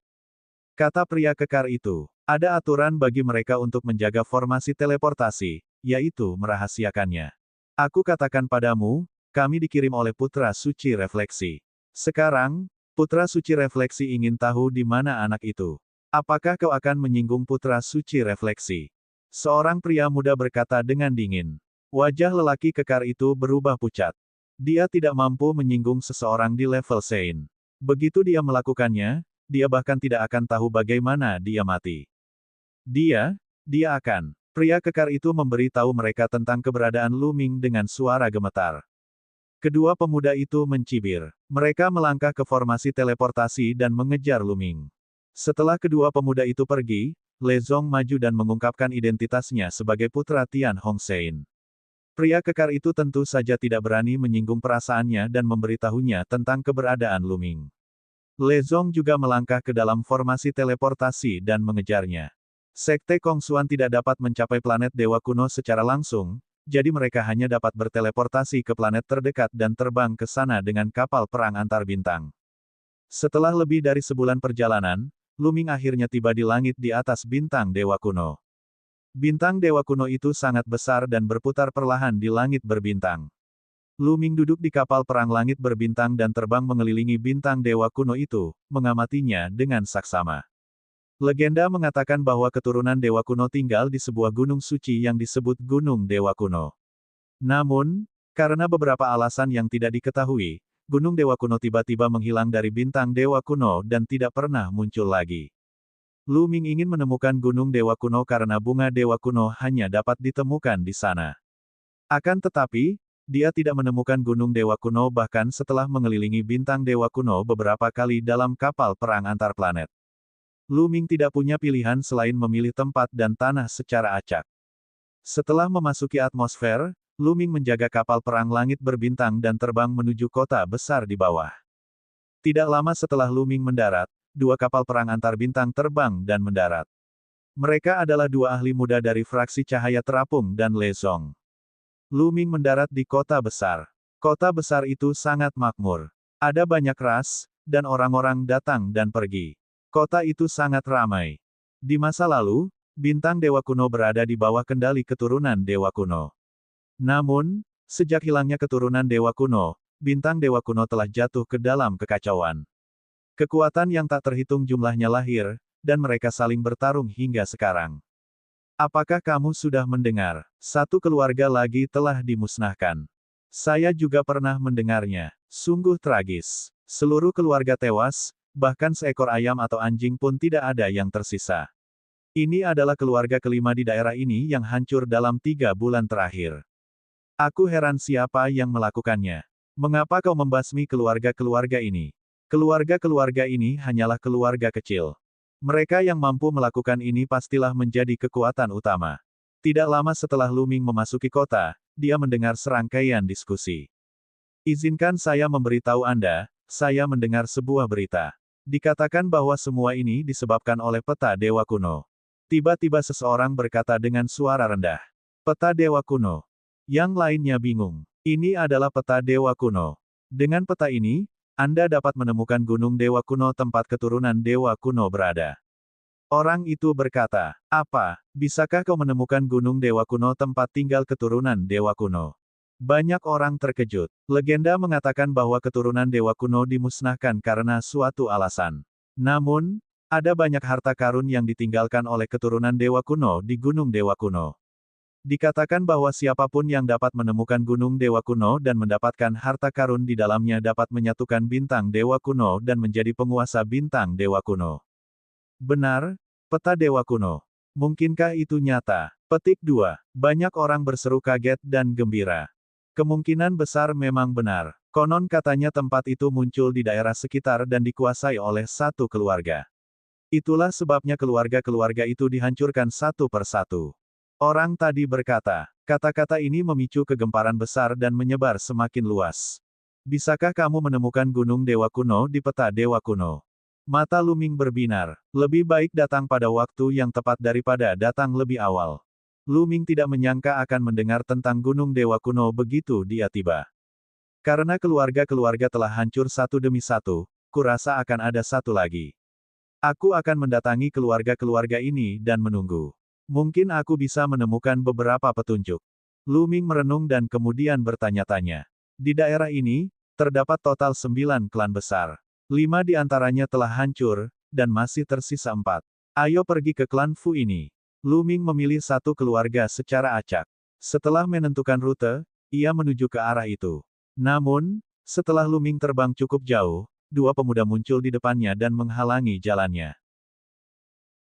Kata pria kekar itu, ada aturan bagi mereka untuk menjaga formasi teleportasi, yaitu merahasiakannya. Aku katakan padamu, kami dikirim oleh Putra Suci Refleksi. Sekarang, Putra Suci Refleksi ingin tahu di mana anak itu. Apakah kau akan menyinggung Putra Suci Refleksi? Seorang pria muda berkata dengan dingin. Wajah lelaki kekar itu berubah pucat. Dia tidak mampu menyinggung seseorang di level Sein. Begitu dia melakukannya, dia bahkan tidak akan tahu bagaimana dia mati. Dia akan. Pria kekar itu memberi tahu mereka tentang keberadaan Lu Ming dengan suara gemetar. Kedua pemuda itu mencibir. Mereka melangkah ke formasi teleportasi dan mengejar Lu Ming. Setelah kedua pemuda itu pergi, Le Zong maju dan mengungkapkan identitasnya sebagai putra Tian Hongsein. Pria kekar itu tentu saja tidak berani menyinggung perasaannya dan memberitahunya tentang keberadaan Lu Ming. Lezong juga melangkah ke dalam formasi teleportasi dan mengejarnya. Sekte Kongsuan tidak dapat mencapai planet Dewa Kuno secara langsung, jadi mereka hanya dapat berteleportasi ke planet terdekat dan terbang ke sana dengan kapal perang antar bintang. Setelah lebih dari sebulan perjalanan, Lu Ming akhirnya tiba di langit di atas bintang Dewa Kuno. Bintang Dewa Kuno itu sangat besar dan berputar perlahan di langit berbintang. Lu Ming duduk di kapal perang langit berbintang dan terbang mengelilingi bintang Dewa Kuno itu, mengamatinya dengan saksama. Legenda mengatakan bahwa keturunan Dewa Kuno tinggal di sebuah gunung suci yang disebut Gunung Dewa Kuno. Namun, karena beberapa alasan yang tidak diketahui, Gunung Dewa Kuno tiba-tiba menghilang dari bintang Dewa Kuno dan tidak pernah muncul lagi. Lu Ming ingin menemukan Gunung Dewa Kuno karena bunga Dewa Kuno hanya dapat ditemukan di sana. Akan tetapi, dia tidak menemukan Gunung Dewa Kuno bahkan setelah mengelilingi bintang Dewa Kuno beberapa kali dalam kapal perang antar planet. Lu Ming tidak punya pilihan selain memilih tempat dan tanah secara acak. Setelah memasuki atmosfer, Lu Ming menjaga kapal perang langit berbintang dan terbang menuju kota besar di bawah. Tidak lama setelah Lu Ming mendarat, dua kapal perang antar bintang terbang dan mendarat. Mereka adalah dua ahli muda dari fraksi cahaya terapung dan Lezong. Lu Ming mendarat di kota besar. Kota besar itu sangat makmur. Ada banyak ras, dan orang-orang datang dan pergi. Kota itu sangat ramai. Di masa lalu, bintang Dewa Kuno berada di bawah kendali keturunan Dewa Kuno. Namun, sejak hilangnya keturunan Dewa Kuno, bintang Dewa Kuno telah jatuh ke dalam kekacauan. Kekuatan yang tak terhitung jumlahnya lahir, dan mereka saling bertarung hingga sekarang. Apakah kamu sudah mendengar? Satu keluarga lagi telah dimusnahkan. Saya juga pernah mendengarnya. Sungguh tragis. Seluruh keluarga tewas, bahkan seekor ayam atau anjing pun tidak ada yang tersisa. Ini adalah keluarga kelima di daerah ini yang hancur dalam 3 bulan terakhir. Aku heran siapa yang melakukannya. Mengapa kau membasmi keluarga-keluarga ini? Keluarga-keluarga ini hanyalah keluarga kecil. Mereka yang mampu melakukan ini pastilah menjadi kekuatan utama. Tidak lama setelah Lu Ming memasuki kota, dia mendengar serangkaian diskusi. Izinkan saya memberitahu Anda, saya mendengar sebuah berita. Dikatakan bahwa semua ini disebabkan oleh peta Dewa Kuno. Tiba-tiba seseorang berkata dengan suara rendah. Peta Dewa Kuno. Yang lainnya bingung. Ini adalah peta Dewa Kuno. Dengan peta ini, Anda dapat menemukan Gunung Dewa Kuno tempat keturunan Dewa Kuno berada. Orang itu berkata, apa, bisakah kau menemukan Gunung Dewa Kuno tempat tinggal keturunan Dewa Kuno? Banyak orang terkejut. Legenda mengatakan bahwa keturunan Dewa Kuno dimusnahkan karena suatu alasan. Namun, ada banyak harta karun yang ditinggalkan oleh keturunan Dewa Kuno di Gunung Dewa Kuno. Dikatakan bahwa siapapun yang dapat menemukan Gunung Dewa Kuno dan mendapatkan harta karun di dalamnya dapat menyatukan bintang Dewa Kuno dan menjadi penguasa bintang Dewa Kuno. Benar, peta Dewa Kuno. Mungkinkah itu nyata? Petik 2. Banyak orang berseru kaget dan gembira. Kemungkinan besar memang benar. Konon katanya tempat itu muncul di daerah sekitar dan dikuasai oleh satu keluarga. Itulah sebabnya keluarga-keluarga itu dihancurkan satu persatu. Orang tadi berkata, kata-kata ini memicu kegemparan besar dan menyebar semakin luas. Bisakah kamu menemukan Gunung Dewa Kuno di peta Dewa Kuno? Mata Lu Ming berbinar. Lebih baik datang pada waktu yang tepat daripada datang lebih awal. Lu Ming tidak menyangka akan mendengar tentang Gunung Dewa Kuno begitu dia tiba. Karena keluarga-keluarga telah hancur satu demi satu, kurasa akan ada satu lagi. Aku akan mendatangi keluarga-keluarga ini dan menunggu. Mungkin aku bisa menemukan beberapa petunjuk. Lu Ming merenung dan kemudian bertanya-tanya. Di daerah ini, terdapat total 9 klan besar. 5 di antaranya telah hancur, dan masih tersisa 4. Ayo pergi ke klan Fu ini. Lu Ming memilih satu keluarga secara acak. Setelah menentukan rute, ia menuju ke arah itu. Namun, setelah Lu Ming terbang cukup jauh, dua pemuda muncul di depannya dan menghalangi jalannya.